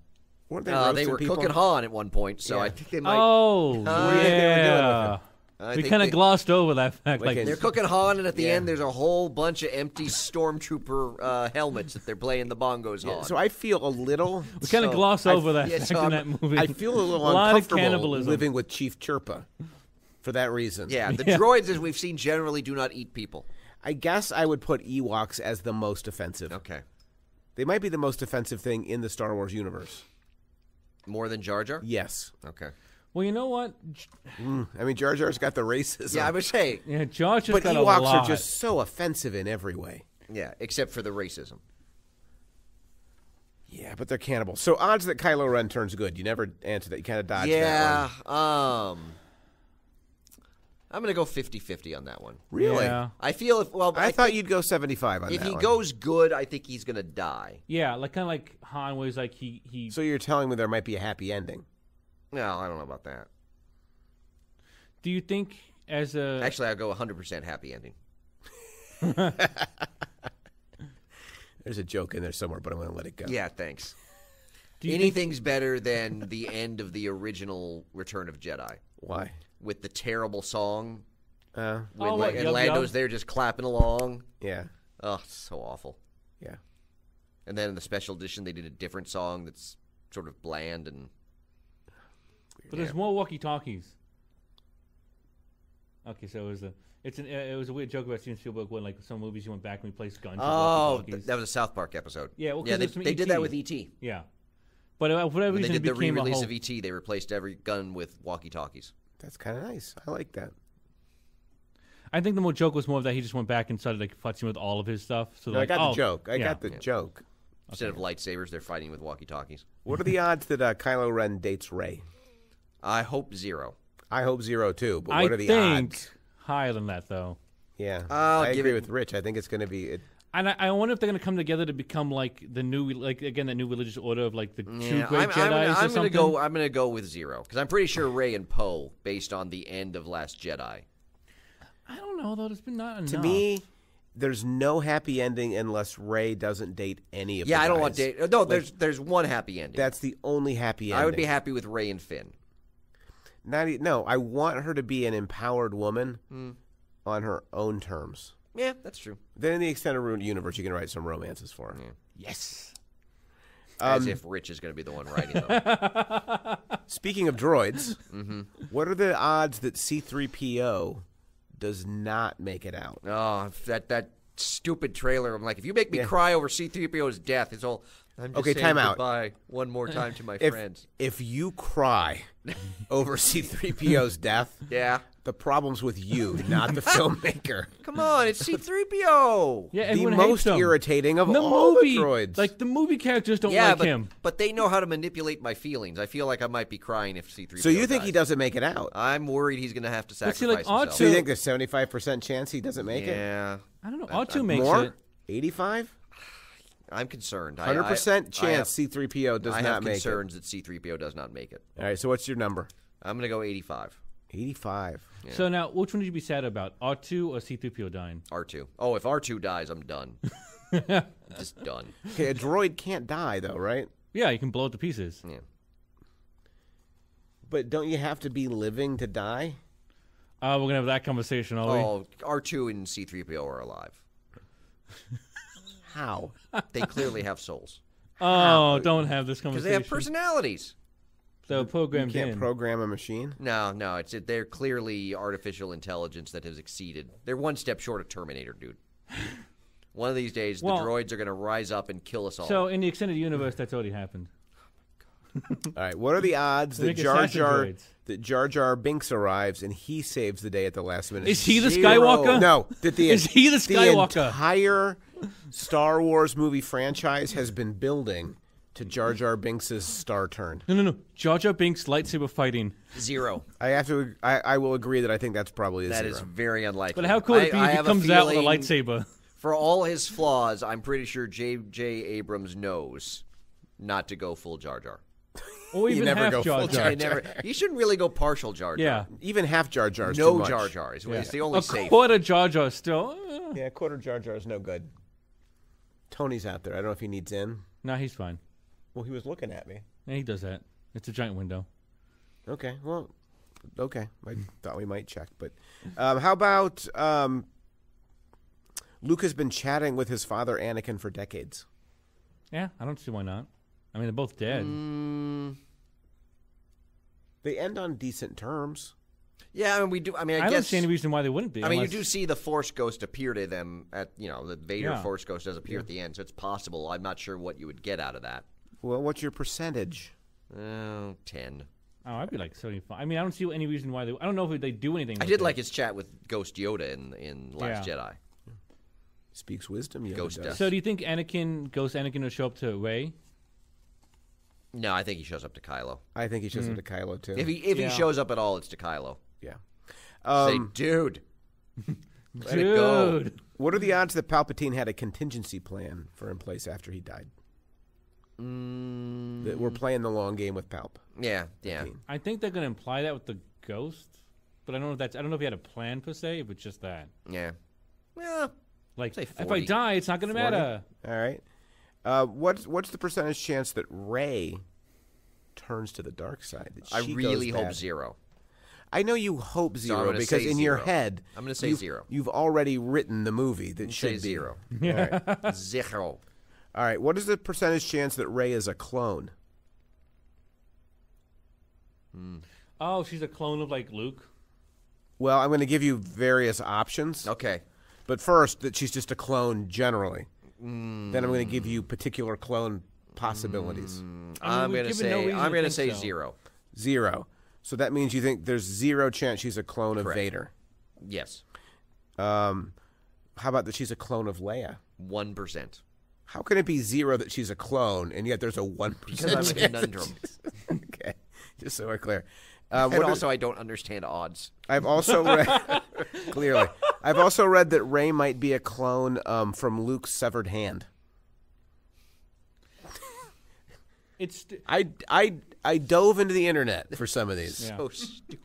Weren't they? They roasting were people? cooking Han at one point, so Yeah. I think they might. Oh, What do you think they were doing with yeah. him? I We think kind of they- glossed over that fact. Like Like, They're cooking Han, and at the Yeah. end, there's a whole bunch of empty stormtrooper helmets that they're playing the bongos on. So I feel a little. we kind of so gloss I- over that yeah, fact so in I'm- that movie. I feel a little lot of uncomfortable cannibalism. living with Chief Chirpa for that reason. yeah, the droids, as we've seen, generally do not eat people. I guess I would put Ewoks as the most offensive. Okay. They might be the most offensive thing in the Star Wars universe. More than Jar Jar? Yes. Okay. Well, you know what? I mean, Jar Jar's got the racism. Yeah, I would say, Yeah, George just but got a Ewoks lot. are just so offensive in every way. yeah, except for the racism. Yeah, but they're cannibals. So odds that Kylo Ren turns good. You never answer that. You kind of dodge that Yeah, one. I'm going to go 50-50 on that one. Really? Yeah. I feel if, well, I thought you'd go 75 on if that he one. goes good, I think he's going to die. Yeah, like kind of like Han, where he's like he. So you're telling me there might be a happy ending? No, I don't know about that. Do you think as a Actually, I'll go 100% happy ending. There's a joke in there somewhere, but I'm going to let it go. Yeah, thanks. do you think, Anything's better than the end of the original Return of Jedi Why? with the terrible song when Oh, like, like, and yub, Lando's yub. there just clapping along. Yeah. Oh, it's so awful. Yeah. And then in the special edition, they did a different song that's sort of bland and but there's more walkie-talkies. Okay, so it was a weird joke about Steven Spielberg when like some movies you went back and replaced guns. with walkie-talkies. that was a South Park episode. Yeah, well, 'cause yeah, it was from they did that E.T.. with E.T. Yeah, but for whatever When they reason, did it the became a re-release whole. of E.T., they replaced every gun with walkie-talkies. That's kind of nice. I like that. I think the more joke was more of that he just went back and started like futzing with all of his stuff. So No, I like, got oh, the joke. I yeah. got the joke. Instead of lightsabers, they're fighting with walkie-talkies. What are the odds that Kylo Ren dates Rey? I hope 0. I hope 0 too. But I what are the think odds? higher than that though. Yeah, I'll I give agree it- with Rich. I think it's going to be. And I wonder if they're going to come together to become like the new, like again, the new religious order of like the two Yeah, great Jedis or something. I'm gonna go with 0 because I'm pretty sure Rey and Poe, based on the end of Last Jedi. I don't know though. There's been not enough. To me, there's no happy ending unless Rey doesn't date any of the Yeah, I don't guys. want date. No, there's one happy ending. That's the only happy ending. I would be happy with Rey and Finn. No, I want her to be an empowered woman Hmm. on her own terms. Yeah, that's true. Then in the extended universe, you can write some romances for her. Yes. As if Rich is going to be the one writing them. Speaking of droids, Mm-hmm. what are the odds that C-3PO does not make it out? Oh, that stupid trailer. I'm like, if you make me cry over C-3PO's death, it's all. I'm just Okay, saying time out. goodbye one more time to my If, friends. if you cry over C-3PO's death, Yeah. the problem's with you, not the filmmaker. Come on, it's C-3PO. Yeah, The everyone hates most him. irritating of the all movie, the droids. like the movie characters don't Yeah, like him. but they know how to manipulate my feelings. I feel like I might be crying if C-3PO so you think dies. he doesn't make it out? I'm worried he's going to have to But sacrifice see, like, himself. So you think there's 75% chance he doesn't make it? Yeah. I don't know. R2 makes More? it. 85? I'm concerned. 100% chance C-3PO does I not have make concerns that C-3PO does not make it. it. All right, so what's your number? I'm going to go 85. 85. Yeah. So now, which one would you be sad about? R2 or C-3PO dying? R2. Oh, if R2 dies, I'm done. Just done. Okay, a droid can't die, though, right? Yeah, you can blow it to pieces. Yeah. But don't you have to be living to die? We're gonna have that conversation, are we? Oh, R2 and C-3PO are alive. How? They clearly have souls. Oh, don't have this Because conversation. they have personalities. So programmed You can't in. program a machine? No, they're clearly artificial intelligence that has exceeded. They're one step short of Terminator, dude. One of these days, the droids are going to rise up and kill us all. So in the extended universe, that's already happened. All right. What are the odds They that make Jar assassin Jar droids. Jar Jar Binks arrives and he saves the day at the last minute? Is he the Zero. Skywalker? No. That Is he the Skywalker? The entire Star Wars movie franchise has been building to Jar Jar Binks' star turn. No. Jar Jar Binks lightsaber fighting. 0. I will agree that I think that's probably a That 0. is very unlikely. But how cool would it be if he have a comes out with a feeling, lightsaber? For all his flaws, I'm pretty sure J.J. Abrams knows not to go full Jar Jar. Or even never half go Jar full Jar. You shouldn't really go partial Jar Jar. Yeah. Even half Jar Jar is too No much. Jar Jar is Yeah. it's the only A safe. quarter Jar Jar still. Yeah, quarter Jar Jar is no good. Tony's out there. I don't know if he needs in. Nah, he's fine. Well, he was looking at me. Yeah, he does that. It's a giant window. Okay, well, okay. I thought we might check. But how about Luke has been chatting with his father, Anakin, for decades. Yeah, I don't see why not. I mean, they're both dead. They end on decent terms. Yeah, I mean, we do. I mean, I I guess. don't see any reason why they wouldn't be. I mean, you unless- do see the Force Ghost appear to them at, the Vader Yeah. Force Ghost does appear at the end, so it's possible. I'm not sure what you would get out of that. Well, what's your percentage? 10. Oh, I'd be like 75. I mean, I don't see any reason why they. I don't know if they do anything. I with did it. like his chat with Ghost Yoda in Last Jedi. Speaks wisdom. Yoda Ghost does. death. So, do you think Ghost Anakin will show up to Rey? No, I think he shows up to Kylo. I think he shows up to Kylo too. If he shows up at all, it's to Kylo. Yeah. Say, dude. Let it go. Dude. What are the odds that Palpatine had a contingency plan in place after he died? That we're playing the long game with Palp. Yeah. I think they're going to imply that with the Ghost, but I don't know if I don't know if he had a plan per se. If it's just that. Yeah. Well, Like, say if I 40. die, it's not going to 40? matter. All right. What's the percentage chance that Rey turns to the dark side? That I she really goes hope bad? 0. I know you hope I'm 0 gonna because say in your 0. head, I'm going to say you've, 0. You've already written the movie that Say should be 0. All right. 0. All right. What is the percentage chance that Rey is a clone? Oh, she's a clone of like Luke. Well, I'm going to give you various options. Okay. But first, that she's just a clone generally. Then I'm going to give you particular clone possibilities. I'm going to given no say reason I'm to going to think say so. 0. 0. So that means you think there's 0 chance she's a clone of Correct. Vader. Yes. How about that she's a clone of Leia? 1%. How can it be 0 that she's a clone, and yet there's a 1% Because I'm a chance? conundrum. Okay, just so we're clear. And also, I don't understand odds. I've also read clearly. I've also read that Rey might be a clone from Luke's severed hand. It's I dove into the internet for some of these. Yeah. So stupid.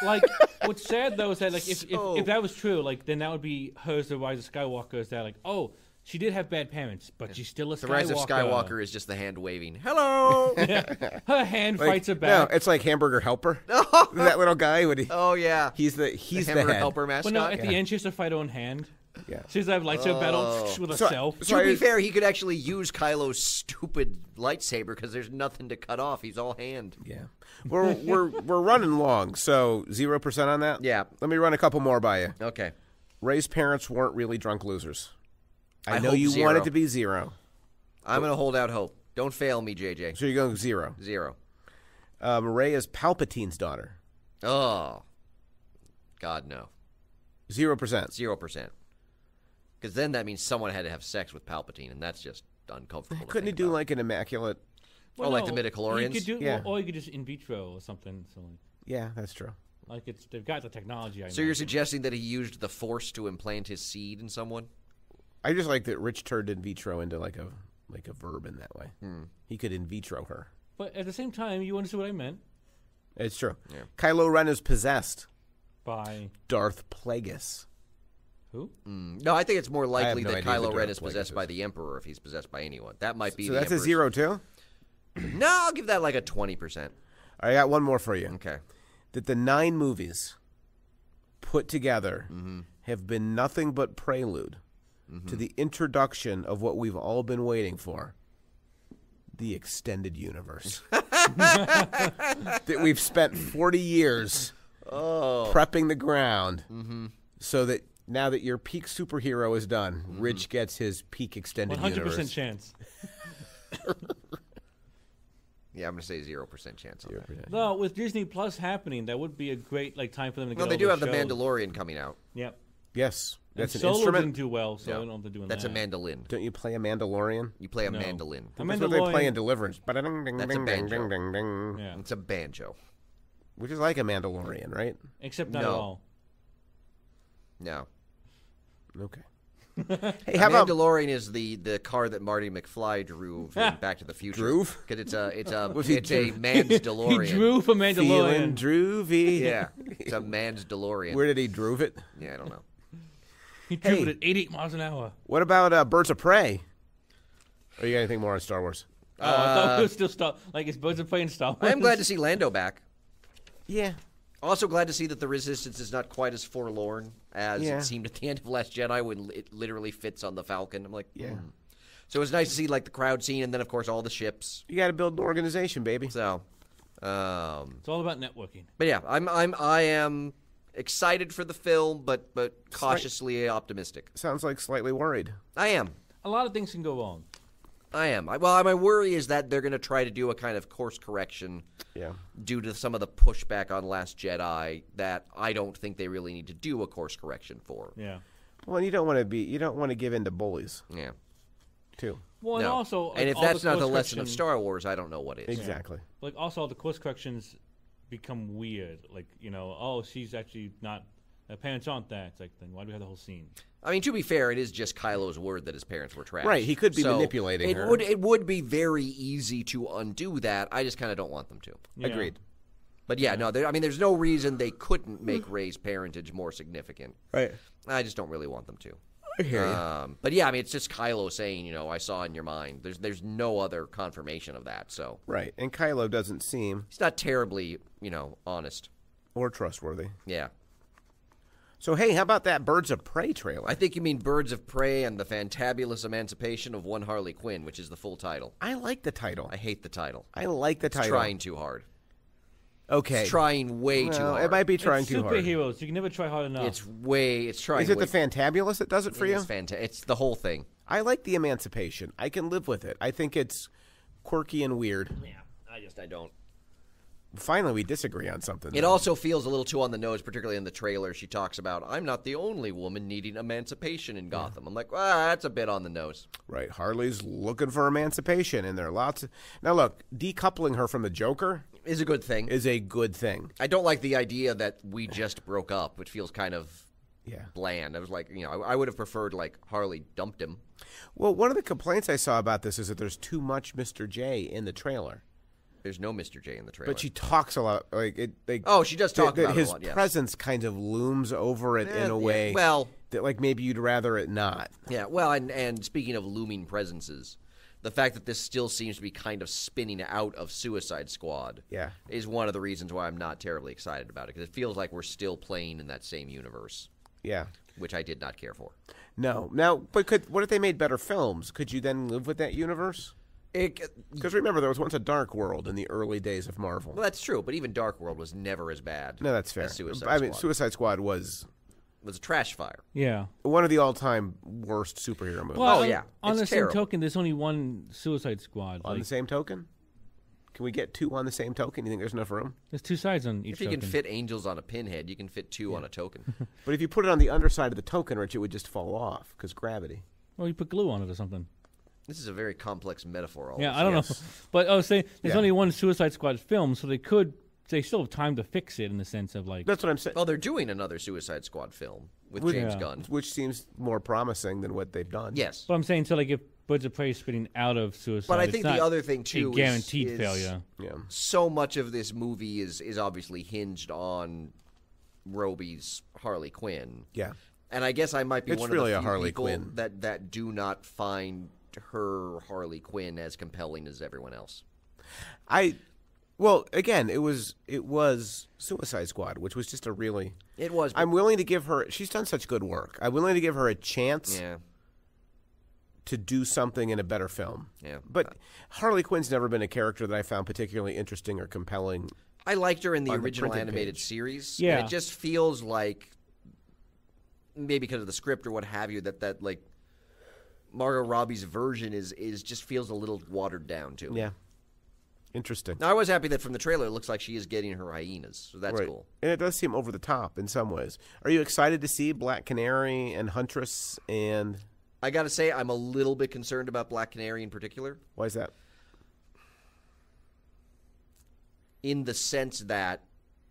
like what's sad though is that like if that was true, like then that would be hers the Rise of Skywalker. Is that like, oh, she did have bad parents, but she's still a Skywalker. The Rise of Skywalker is just the hand waving. Hello. Her hand Like, fights her back. No, it's like Hamburger Helper. That little guy. Oh yeah. He's the Hamburger head. helper mascot. But no, at the end she has to fight her own hand. Yeah. She has to have lightsaber battle with herself. To be fair, he could actually use Kylo's stupid lightsaber because there's nothing to cut off. He's all hand. Yeah. We're running long, so 0% on that? Yeah. Let me run a couple more by you. Okay. Rey's parents weren't really drunk losers. I know hope you 0. want it to be 0. I'm going to hold out hope. Don't fail me, JJ. So you're going 0. 0. Rey is Palpatine's daughter. Oh. God, no. 0%. 0%. Because then that means someone had to have sex with Palpatine, and that's just uncomfortable. Couldn't he think do about. like an immaculate? Oh, like the midichlorians? You could do, Yeah. or you could just in vitro or something. So Yeah, that's true. like they've got the technology. So you're suggesting that he used the Force to implant his seed in someone? I just like that Rich turned in vitro into like a verb in that way. He could in vitro her. But at the same time, you understand what I meant It's true. Yeah. Kylo Ren is possessed. by Darth Plagueis. who? No, I think it's more likely no that idea who Kylo Ren Darth is Plagueis possessed is. by the Emperor if he's possessed by anyone. That might be So the that's a Emperor's- 0 too? No, I'll give that like a 20%. I got one more for you. Okay. That the 9 movies put together have been nothing but prelude to the introduction of what we've all been waiting for. The extended universe. That we've spent 40 years prepping the ground so that now that your peak superhero is done, Rich gets his peak extended 100% universe. chance. Yeah, I'm going to say 0% chance on that. No, with Disney Plus happening, that would be a great time for them to get No, they all do those have the shows. Mandalorian coming out. Yep. Yes. That's and an Solo instrument. didn't do well, so Yeah. I don't know if they're doing That's that. a mandolin. Don't you play a Mandalorian? You play a No. mandolin. A That's what they play Mandalorian- in Deliverance. That's a banjo. Yeah. It's a banjo. Which is like a Mandalorian, right? Except not No. at all. No. Okay. Hey, how about Mandalorian is the car that Marty McFly drove in Back to the Future. Drove? Because it's a Was he it's a man's He DeLorean. drew for feeling Mandalorian. droovy? Yeah, it's a man's DeLorean. Where did he droove it? Yeah, I don't know. He drew Hey. it at 88 miles an hour. What about Birds of Prey? Or you got anything more on Star Wars? Oh, I thought it was still Star. Like it's Birds of Prey and Star Wars. I am glad to see Lando back. Yeah. Also glad to see that the Resistance is not quite as forlorn as Yeah. it seemed at the end of Last Jedi when it literally fits on the Falcon. I'm like, Yeah. So it was nice to see like the crowd scene and then of course all the ships. You got to build an organization, baby. So, It's all about networking. but yeah, I am excited for the film, but cautiously optimistic. Sounds like slightly worried. I am. A lot of things can go wrong. I am. My worry is that they're going to try to do a kind of course correction Yeah. due to some of the pushback on Last Jedi that I don't think they really need to do a course correction for. Yeah. Well, you don't want to give in to bullies, Yeah. too. Well, and No. also, and if all that's the not the course lesson of correction- Star Wars, I don't know what is. Exactly. Like also, all the course corrections become weird. Like oh, she's actually not. Her parents aren't that. It's like, then why do we have the whole scene? I mean, to be fair, it is just Kylo's word that his parents were trash. Right, he could be So manipulating it her. It would be very easy to undo that. I just kind of don't want them to. Yeah. Agreed. But yeah, no, there's no reason they couldn't make Rey's parentage more significant. Right. I just don't really want them to. I hear you. But yeah, I mean, it's just Kylo saying, I saw in your mind. There's no other confirmation of that. So Right. And Kylo doesn't seem he's not terribly, honest. or trustworthy. Yeah. So, hey, how about that Birds of Prey trailer? I think you mean Birds of Prey and the Fantabulous Emancipation of One Harley Quinn, which is the full title. I like the title. I hate the title. I like the It's title. trying too hard. Okay. It's trying way too Well, hard. it might be trying It's too hard. superheroes. You can never try hard enough. It's trying. Is it way, the Fantabulous that does it for you? It's fantastic. It's the whole thing. I like the Emancipation. I can live with it. I think it's quirky and weird. Yeah, I don't. Finally, we disagree on something. It also feels a little too on the nose, particularly in the trailer. She talks about, I'm not the only woman needing emancipation in Gotham. I'm like, well, that's a bit on the nose. Right. Harley's looking for emancipation, and there are lots of... Now, look, decoupling her from the Joker Is a good thing. is a good thing. I don't like the idea that we just broke up, which feels kind of Yeah. bland. I was like, I would have preferred, like, Harley dumped him. Well, one of the complaints I saw about this is that there's too much Mr. J in the trailer. There's no Mr. J in the trailer. But she talks a lot. Oh, she does talk about it a his lot, yes. presence kind of looms over it in a way Well, that, like, maybe you'd rather it not. yeah, well, and speaking of looming presences, the fact that this still seems to be kind of spinning out of Suicide Squad Yeah. is one of the reasons why I'm not terribly excited about it, because it feels like we're still playing in that same universe, Yeah. which I did not care for. No. Now, but what if they made better films? Could you then live with that universe? Because remember, there was once a Dark World in the early days of Marvel. Well, that's true, but even Dark World was never as bad. No, that's fair. As Suicide I mean, Squad. Suicide Squad was It was a trash fire. yeah. one of the all-time worst superhero movies. Well, yeah. On It's the terrible. same token, there's only one Suicide Squad. On Like, the same token? Can we get two on the same token? You think there's enough room? there's two sides on each If you token. can fit angels on a pinhead, you can fit two on a token. But if you put it on the underside of the token, Rich, it would just fall off because gravity. Well, you put glue on it or something. This is a very complex metaphor. All Yeah, this. I don't know. But I was saying there's Yeah. only one Suicide Squad film, so they still have time to fix it in the sense of like. That's what I'm saying. Well, they're doing another Suicide Squad film with Would- James Yeah. Gunn. Which seems more promising than what they've done. Yes. But I'm saying so like if Birds of Prey is spitting out of Suicide, But I it's think not the other thing, too, a is- guaranteed is failure. Yeah. So much of this movie is obviously hinged on Roby's Harley Quinn. Yeah. And I guess I might be It's one really of a the few Harley people Quinn. that do not find her Harley Quinn as compelling as everyone else. Well, again, it was Suicide Squad, which was just a really. It was. I'm willing to give her. She's done such good work. I'm willing to give her a chance. yeah. to do something in a better film. Yeah. But Harley Quinn's never been a character that I found particularly interesting or compelling. I liked her in the On the original printed animated page. series. Yeah. And it just feels like, maybe because of the script or what have you, that like Margot Robbie's version is just feels a little watered down to me. Yeah. Interesting. Now, I was happy that from the trailer it looks like she is getting her hyenas, so that's Right. cool. And it does seem over the top in some ways. Are you excited to see Black Canary and Huntress? And I got to say, I'm a little bit concerned about Black Canary in particular, why is that? in the sense that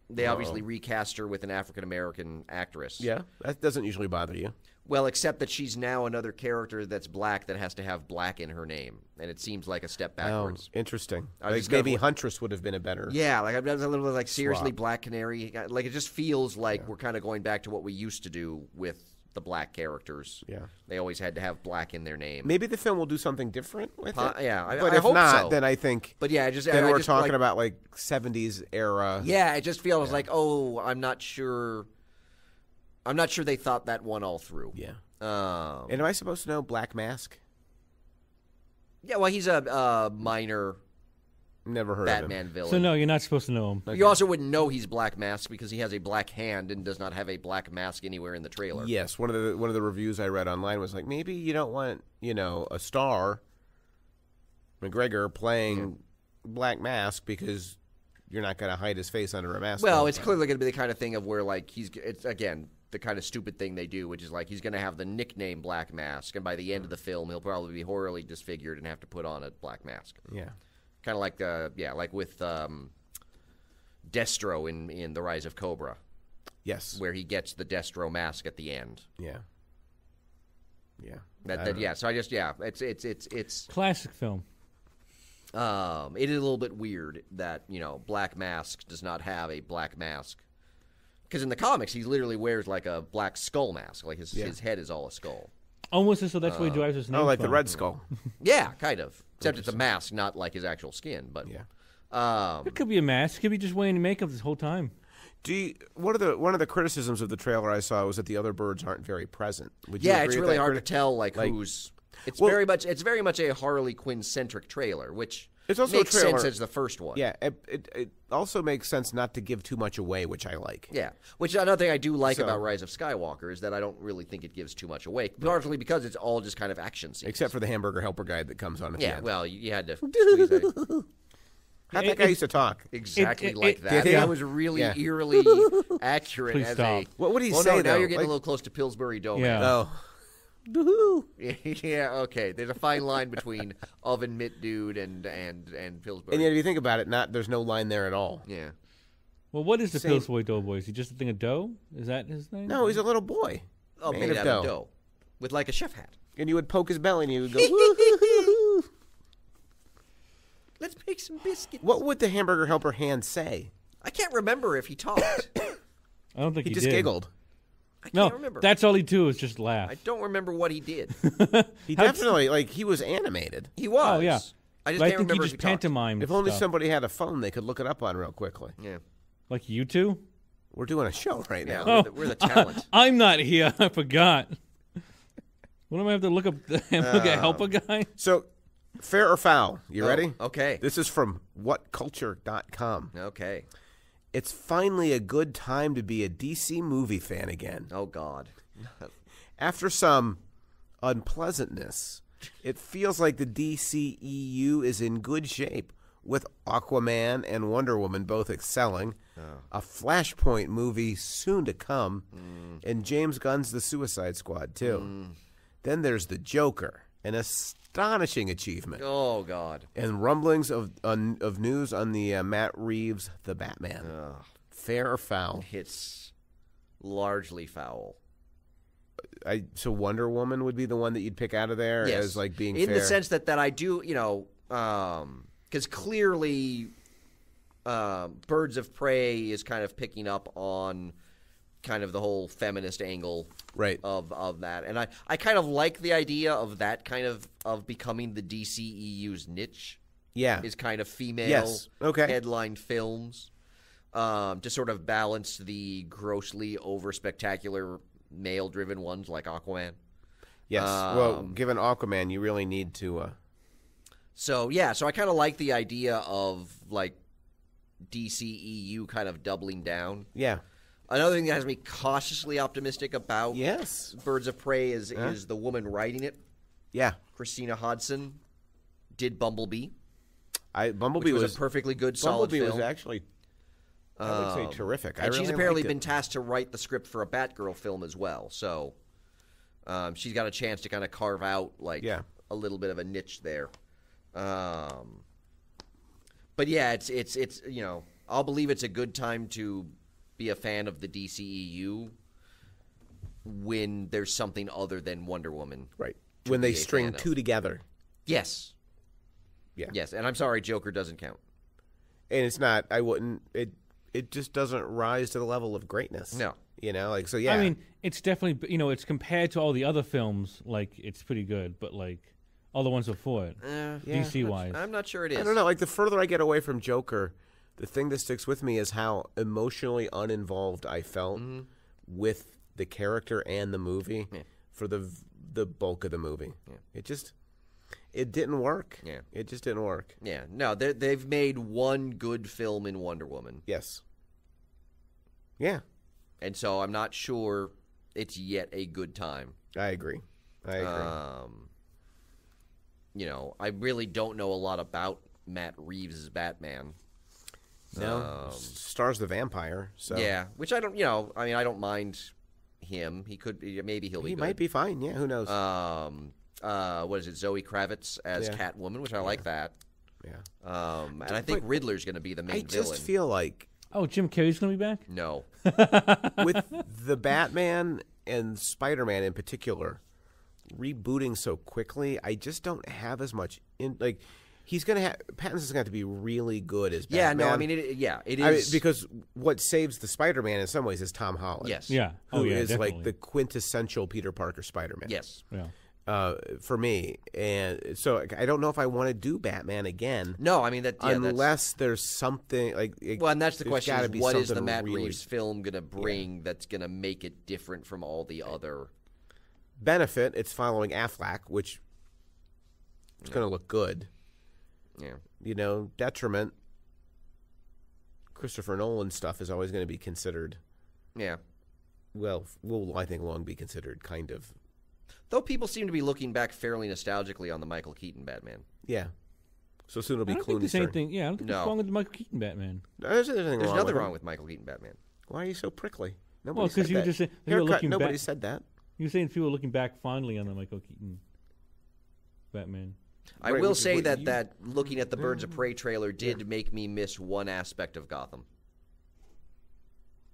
they obviously recast her with an African-American actress. Yeah, that doesn't usually bother you. Well, except that she's now another character that's black that has to have black in her name, and it seems like a step backwards. Oh, interesting. I Like just kind of maybe wa- Huntress would have been a better. Yeah, like I'm a little bit like, seriously, Swap. Black Canary? Like, it just feels like we're kind of going back to what we used to do with the black characters. Yeah. They always had to have black in their name. Maybe the film will do something different with it. Yeah, but I if hope not, so. then I think But yeah, then we're just, talking like, about like 70s era. Yeah, it just feels like, oh, I'm not sure they thought that one all through. Yeah. Um, And am I supposed to know Black Mask? yeah, well, he's a minor Never heard Batman of him. villain. So no, you're not supposed to know him. Okay. You also wouldn't know he's Black Mask because he has a black hand and does not have a black mask anywhere in the trailer. Yes, one of the reviews I read online was like, maybe you don't want, a star, McGregor, playing Black Mask because you're not going to hide his face under a mask. all Well, the it's time. clearly going to be the kind of thing of where, like, it's, again, the kind of stupid thing they do, which is, like, he's going to have the nickname Black Mask, and by the end of the film, he'll probably be horribly disfigured and have to put on a black mask. Yeah. Kind of like, like with Destro in The Rise of Cobra, Yes. where he gets the Destro mask at the end. Yeah. Yeah. So I just, it's Classic film. it is a little bit weird that, Black Mask does not have a black mask. Because in the comics, he literally wears like a black skull mask. Like his head is all a skull. Almost as so that's where he derives his name Oh, like the from. Red Skull. Yeah, kind of. Except it's a mask, not like his actual skin. But Yeah. It could be a mask. He could be just wearing makeup this whole time. One of the criticisms of the trailer I saw was that the other birds aren't very present. Would you yeah, agree it's with really that hard to criti- tell like like- who's. It's Well- very much a Harley Quinn centric trailer, which It's also makes a trailer. sense as the first one. Yeah, it also makes sense not to give too much away, which I like. Yeah, which another thing I do like So- about Rise of Skywalker is that I don't really think it gives too much away, partially because it's all just kind of action scenes. Except for the hamburger helper guy that comes on at the Yeah, end. well, you had to squeeze that. How'd that guy used to talk? Exactly It- like it- that. did he? That was really Yeah. eerily accurate. Please as stop. A, What would he well, say, no, now though? you're getting Like- a little close to Pillsbury Doughman. Yeah. Oh. Yeah, okay. There's a fine line between oven mitt dude and Pillsbury. And yet, if you think about it, there's no line there at all. Yeah. Well, what is the Same. Pillsbury Doughboy? Is he just a thing of dough? Is that his name? No, he's a little boy. Oh, made made of out dough. of dough. With like a chef hat. And you would poke his belly and he would go, woo-hoo-hoo. Let's make some biscuits. What would the hamburger helper hand say? I can't remember if he talked. I don't think He he just did. giggled. I No, can't remember. that's all he do is just laugh. I don't remember what he did. He definitely, he was animated. He was. Oh, yeah. I just But I can't think he remember just if he talked. pantomimed If only stuff. somebody had a phone they could look it up on real quickly. Yeah. Like you two? We're doing a show right Yeah, now. we're the talent. I'm not here. I forgot. What am I have to look up? Look at help a guy? So, fair or foul? You Oh, ready? okay. This is from whatculture.com. Okay. It's finally a good time to be a DC movie fan again. Oh, God. After some unpleasantness, it feels like the DCEU is in good shape, with Aquaman and Wonder Woman both excelling, a Flashpoint movie soon to come, and James Gunn's The Suicide Squad, too. Then there's The Joker, an astonishing achievement, Oh, God. and rumblings of news on the Matt Reeves The Batman. Fair or foul? It's largely foul. So Wonder Woman would be the one that you'd pick out of there Yes. as like being in fair? the sense that I do, because clearly Birds of Prey is kind of picking up on kind of the whole feminist angle Right. of that. And I kind of like the idea of that kind of becoming the DCEU's niche. Yeah. Is kind of female Yes. Okay. headline films to sort of balance the grossly over-spectacular male-driven ones like Aquaman. Yes. Well, given Aquaman, you really need to. So I kind of like the idea of like DCEU kind of doubling down. Yeah. Another thing that has me cautiously optimistic about Birds of Prey is the woman writing it. Yeah. Christina Hodson did Bumblebee. Bumblebee was a perfectly good, solid film. Bumblebee was actually, I would say, terrific. And she's apparently been tasked to write the script for a Batgirl film as well. So she's got a chance to kind of carve out a little bit of a niche there. But yeah, it's I'll believe it's a good time to be a fan of the DCEU when there's something other than Wonder Woman. Right. When they string two together. Yes. Yeah. Yes, and I'm sorry, Joker doesn't count. And it's not. I wouldn't. It just doesn't rise to the level of greatness. No. Yeah. I mean, it's definitely it's compared to all the other films, like it's pretty good, but like all the ones before it, DC wise, I'm not sure it is. I don't know. Like the further I get away from Joker, the thing that sticks with me is how emotionally uninvolved I felt with the character and the movie for the bulk of the movie. Yeah. It didn't work. Yeah. It just didn't work. Yeah. No, they've made one good film in Wonder Woman. Yes. Yeah. And so I'm not sure it's yet a good time. I agree. I really don't know a lot about Matt Reeves' Batman. No. Stars the vampire. So yeah, which I don't, I don't mind him. He could be, maybe he'll be He good. might be fine. Yeah, who knows? What is it? Zoe Kravitz as Catwoman, which I like that. Yeah. And I think Riddler's going to be the main villain. I just feel like Jim Carrey's going to be back? No. With the Batman and Spider-Man in particular rebooting so quickly, I just don't have as much he's going to have Pattinson's going to have to be really good as Batman. Yeah, no, I mean it is because what saves the Spider-Man in some ways is Tom Holland. Yes. Yeah. Who is definitely. like the quintessential Peter Parker Spider-Man. Yes. Yeah. For me, and so I don't know if I want to do Batman again. No, I mean unless there's something like. Well, and that's the question: is what is the Matt really Reeves film going to bring that's going to make it different from all the other? Benefit: it's following Affleck, which is going to look good. Yeah. Detriment: Christopher Nolan stuff is always going to be considered. Yeah. Well, will I think long be considered kind of. Though people seem to be looking back fairly nostalgically on the Michael Keaton Batman. Yeah. So soon it'll be Clooney's turn. turn. Yeah, I don't think there's wrong with the Michael Keaton Batman. There's nothing wrong with Michael Keaton Batman. Why are you so prickly? Well, because you were just saying nobody said that. You were saying people are looking back fondly on the Michael Keaton Batman. I will say that looking at the Birds of Prey trailer did make me miss one aspect of Gotham.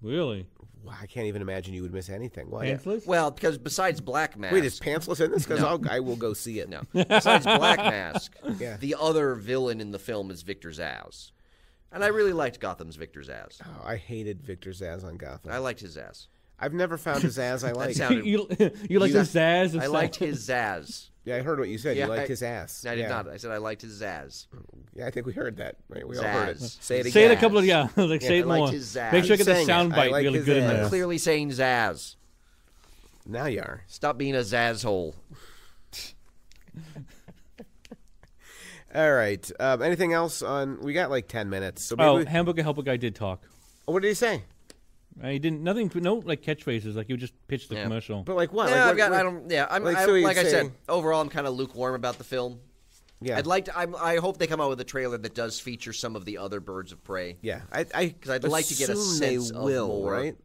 Really? Wow, I can't even imagine you would miss anything. Why? Pantsless? Well, because besides Black Mask... Wait, is Pantsless in this? Because I will go see it. No. Besides Black Mask, Yeah. the other villain in the film is Victor Zsasz. And I really liked Gotham's Victor Zsasz. Oh, I hated Victor Zsasz on Gotham. I liked his Zsasz. I've never found a Zsasz I like. you like the Zaz? I liked his Zsasz. Yeah, I heard what you said. Yeah, you liked his ass. I did not. I said I liked his Zsasz. Yeah, I think we heard that. Right? We Zsasz. all heard it. Say it again. Say it a couple of say it I liked more. his Zsasz. Make sure I get the Saying it. sound I bite like really his good in Zsasz. there. I'm clearly saying Zsasz. Now you are. Stop being a Zsasz hole. All right. Anything else on? We got like 10 minutes. So maybe Hamburger Helper Guy did talk. what did he say? He didn't. Nothing. No like catchphrases. Like he would just pitch the commercial. But like what? Yeah, like, I don't. Yeah, I'm. like, I, so he'd like I say- said, overall, I'm kind of lukewarm about the film. Yeah. I'd like to. I hope they come out with a trailer that does feature some of the other Birds of Prey. Yeah. Because I'd like to get a assume sense they of will, more, right?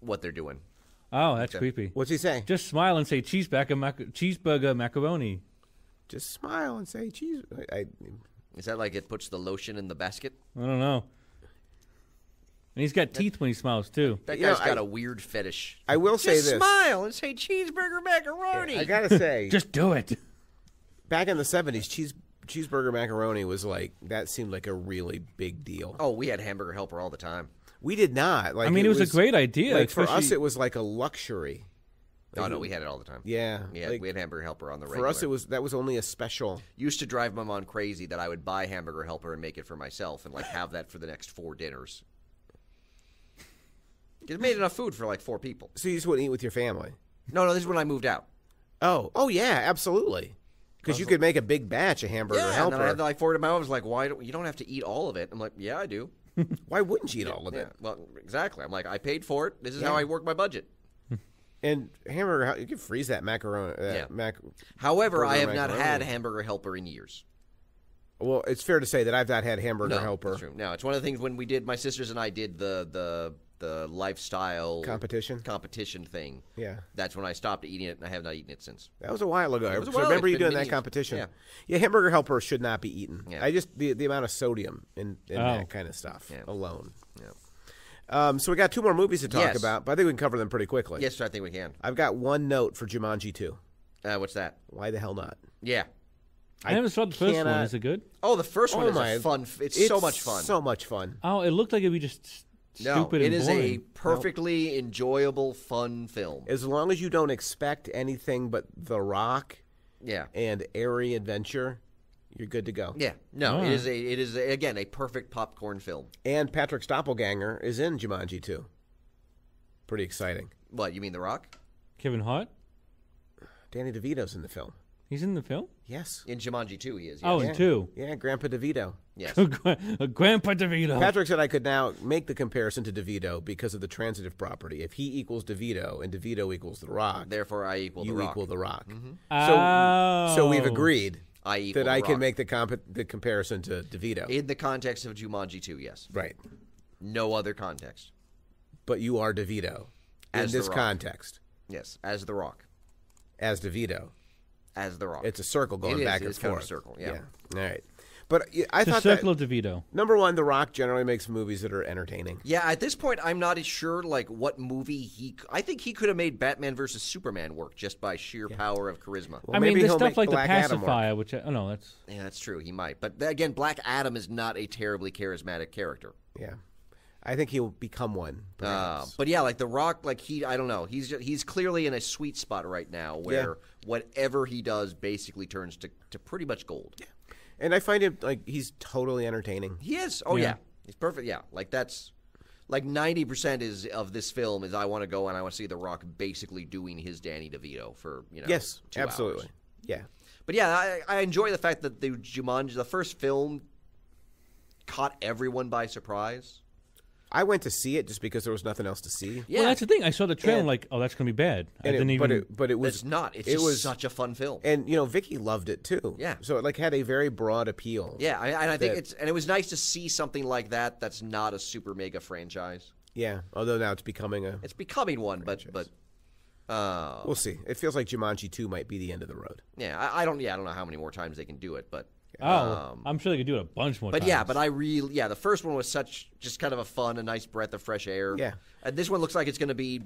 What they're doing. Oh, that's creepy. What's he say? Just smile and say cheeseburger macaroni. Just smile and say cheese. Is that like it puts the lotion in the basket? I don't know. And he's got teeth when he smiles too. That You know, guy's got a weird fetish. I will say Just this. smile and say cheeseburger macaroni. I gotta say, Just do it. back in the 70s, cheeseburger macaroni was like, that seemed like a really big deal. Oh, we had Hamburger Helper all the time. We did not. Like, I mean, it was a great idea. Like for us, especially- it was like a luxury. Oh no, we had it all the time. Yeah. Yeah, like, we had Hamburger Helper on the regular. for us, that was only a special. Used to drive my mom crazy that I would buy Hamburger Helper and make it for myself and like have that for the next 4 dinners. It made enough food for like 4 people. So you just wouldn't eat with your family. No, this is when I moved out. Oh yeah, absolutely. Because you could make a big batch of hamburger helper. And then I had to forward to my mom. I was like, "Why? You don't have to eat all of it." I'm like, "Yeah, I do." Why wouldn't you eat all of it? Well, exactly. I'm like, I paid for it. This is how I work my budget. And hamburger, you can freeze that macaroni. However, I have not had hamburger helper in years. Well, it's fair to say that I've not had hamburger helper. That's true. No, it's one of the things when we did. My sisters and I did the lifestyle competition thing. Yeah, that's when I stopped eating it, and I have not eaten it since. That was a while ago. I remember you doing that competition. Yeah, hamburger helper should not be eaten. Yeah. I just the amount of sodium in that kind of stuff alone. Yeah. So we got 2 more movies to talk about, but I think we can cover them pretty quickly. Yes, I think we can. I've got one note for Jumanji 2. What's that? Why the hell not? Yeah. I never saw the first one. Is it good? Oh, the first one is fun. It's so much fun. So much fun. Oh, it looked like it'd be just stupid and boring. It is a perfectly enjoyable, fun film. As long as you don't expect anything but The Rock and airy adventure, you're good to go. Yeah. No, it is again, a perfect popcorn film. And Patrick's doppelganger is in Jumanji 2. Pretty exciting. What, you mean The Rock? Kevin Hart? Danny DeVito's in the film. He's in the film? Yes. In Jumanji 2 he is. Yes. Oh, in 2. Yeah, Grandpa DeVito. Yes. Grandpa DeVito. Patrick said I could now make the comparison to DeVito because of the transitive property. If he equals DeVito and DeVito equals The Rock, therefore I equal The Rock. You equal The Rock. Mm-hmm. So we've agreed that I can Rock. make the comparison to DeVito. In the context of Jumanji 2, yes. Right. No other context. But you are DeVito in this context. Yes, as The Rock. As DeVito. As The Rock. It's a circle going back and forth. It's kind of a circle, yeah. All right. But I thought the circle of DeVito. Number one, The Rock generally makes movies that are entertaining. Yeah, at this point, I'm not as sure what movie I think he could have made Batman versus Superman work just by sheer power of charisma. Well, I mean, there's stuff like Black The Adam Pacifier, which that's... Yeah, that's true. He might. But again, Black Adam is not a terribly charismatic character. Yeah. I think he'll become one. But yeah, The Rock, I don't know. He's clearly in a sweet spot right now where whatever he does basically turns to pretty much gold. Yeah. And I find him he's totally entertaining. He is. Oh yeah. He's perfect. Yeah. That's 90% of this film is I want to go and I want to see The Rock basically doing his Danny DeVito for 2 absolutely. hours. Yeah. But yeah, I enjoy the fact that the Jumanji, the first film, caught everyone by surprise. I went to see it just because there was nothing else to see. Yeah, well, that's the thing. I saw the trailer that's going to be bad. But it was It's not. It's just such a fun film. And Vicky loved it too. Yeah. So it had a very broad appeal. Yeah, I think it was nice to see something like that that's not a super mega franchise. Yeah. Although now it's becoming one, franchise. but we'll see. It feels like Jumanji 2 might be the end of the road. Yeah, I don't know how many more times they can do it, but I'm sure they could do it a bunch more times. But the first one was just kind of a nice breath of fresh air. Yeah. And this one looks like it's going to be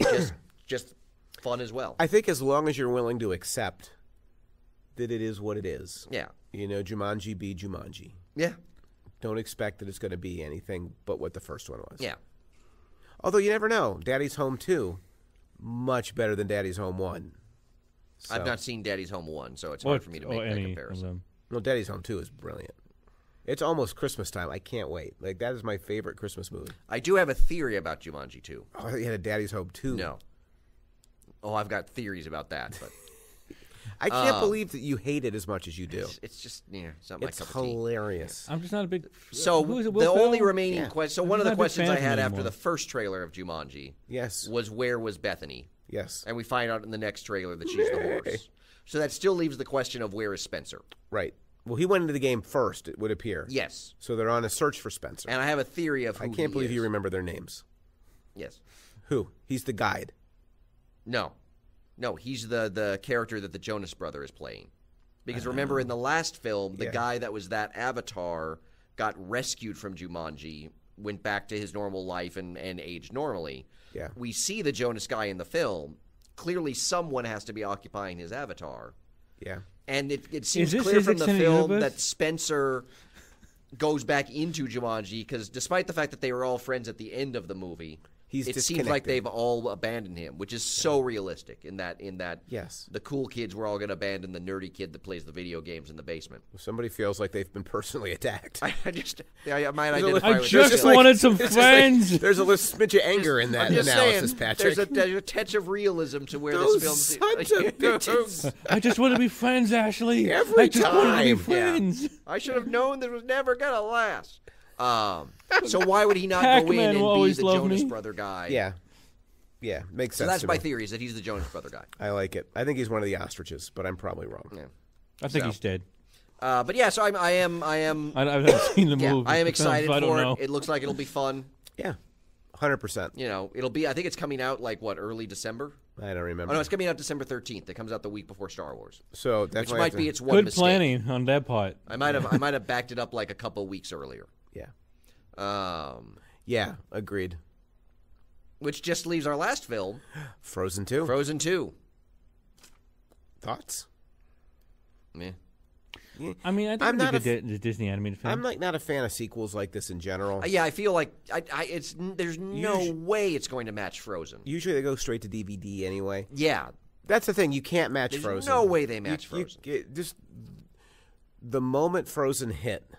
just fun as well. I think as long as you're willing to accept that it is what it is. Yeah. Jumanji be Jumanji. Yeah. Don't expect that it's going to be anything but what the first one was. Yeah. Although you never know. Daddy's Home 2, much better than Daddy's Home 1. So. I've not seen Daddy's Home 1, so it's hard for me to make that comparison. No, Daddy's Home 2 is brilliant. It's almost Christmas time. I can't wait. That is my favorite Christmas movie. I do have a theory about Jumanji 2. Oh, you had a Daddy's Home 2? No. Oh, I've got theories about that, but... I can't believe that you hate it as much as you do. It's just, it's not my cup of tea. It's hilarious. I'm just not a big... So, the only remaining question... So, one of the questions I had after the first trailer of Jumanji was where was Bethany? Yes. And we find out in the next trailer that she's the horse. So that still leaves the question of where is Spencer? Right. Well, he went into the game first, it would appear. Yes. So they're on a search for Spencer. And I have a theory of who I can't believe you remember their names. Yes. Who? He's the guide. No, he's the character that the Jonas Brother is playing. Because remember, in the last film, the guy that was that avatar got rescued from Jumanji, went back to his normal life and aged normally. Yeah. We see the Jonas guy in the film. Clearly, someone has to be occupying his avatar. Yeah. And it seems clear from the film that Spencer goes back into Jumanji because despite the fact that they were all friends at the end of the movie, He's it seems like they've all abandoned him, which is so realistic in that yes, the cool kids were all going to abandon the nerdy kid that plays the video games in the basement. If somebody feels like they've been personally attacked. I might identify I with just that. wanted some friends. There's a little smidge of anger in that analysis, Patrick. There's a touch of realism to where Those this film. sons of bitches. I just want to be friends, Ashley. Every I just want to be time. friends. I should have known this was never gonna last. So why would he not go Pac-Man in will and be always the love Jonas me. Brother guy? Yeah, makes So sense. that's to my me. theory: is that he's the Jonas Brother guy. I like it. I think he's one of the ostriches, but I'm probably wrong. Yeah. I think he's dead. But yeah, so I am. I haven't seen the Yeah, movie. I am excited so I don't for know. it. It looks like it'll be fun. Yeah, 100%. You know, it'll be. I think it's coming out like early December. I don't remember. Oh no, it's coming out December 13th. It comes out the week before Star Wars, So which definitely might have be to- its one Good mistake. planning on that part. I might have backed it up like a couple weeks earlier. Yeah. Yeah, agreed. Which just leaves our last film, Frozen 2. Frozen 2. Thoughts? Yeah. I mean, I think I'm it's not a a good the Disney animated film. I'm like not a fan of sequels like this in general. Yeah, I feel like there's no way it's going to match Frozen. Usually they go straight to DVD anyway. Yeah, That's the thing. You can't match there's Frozen. no way they match Frozen. Just the moment Frozen hit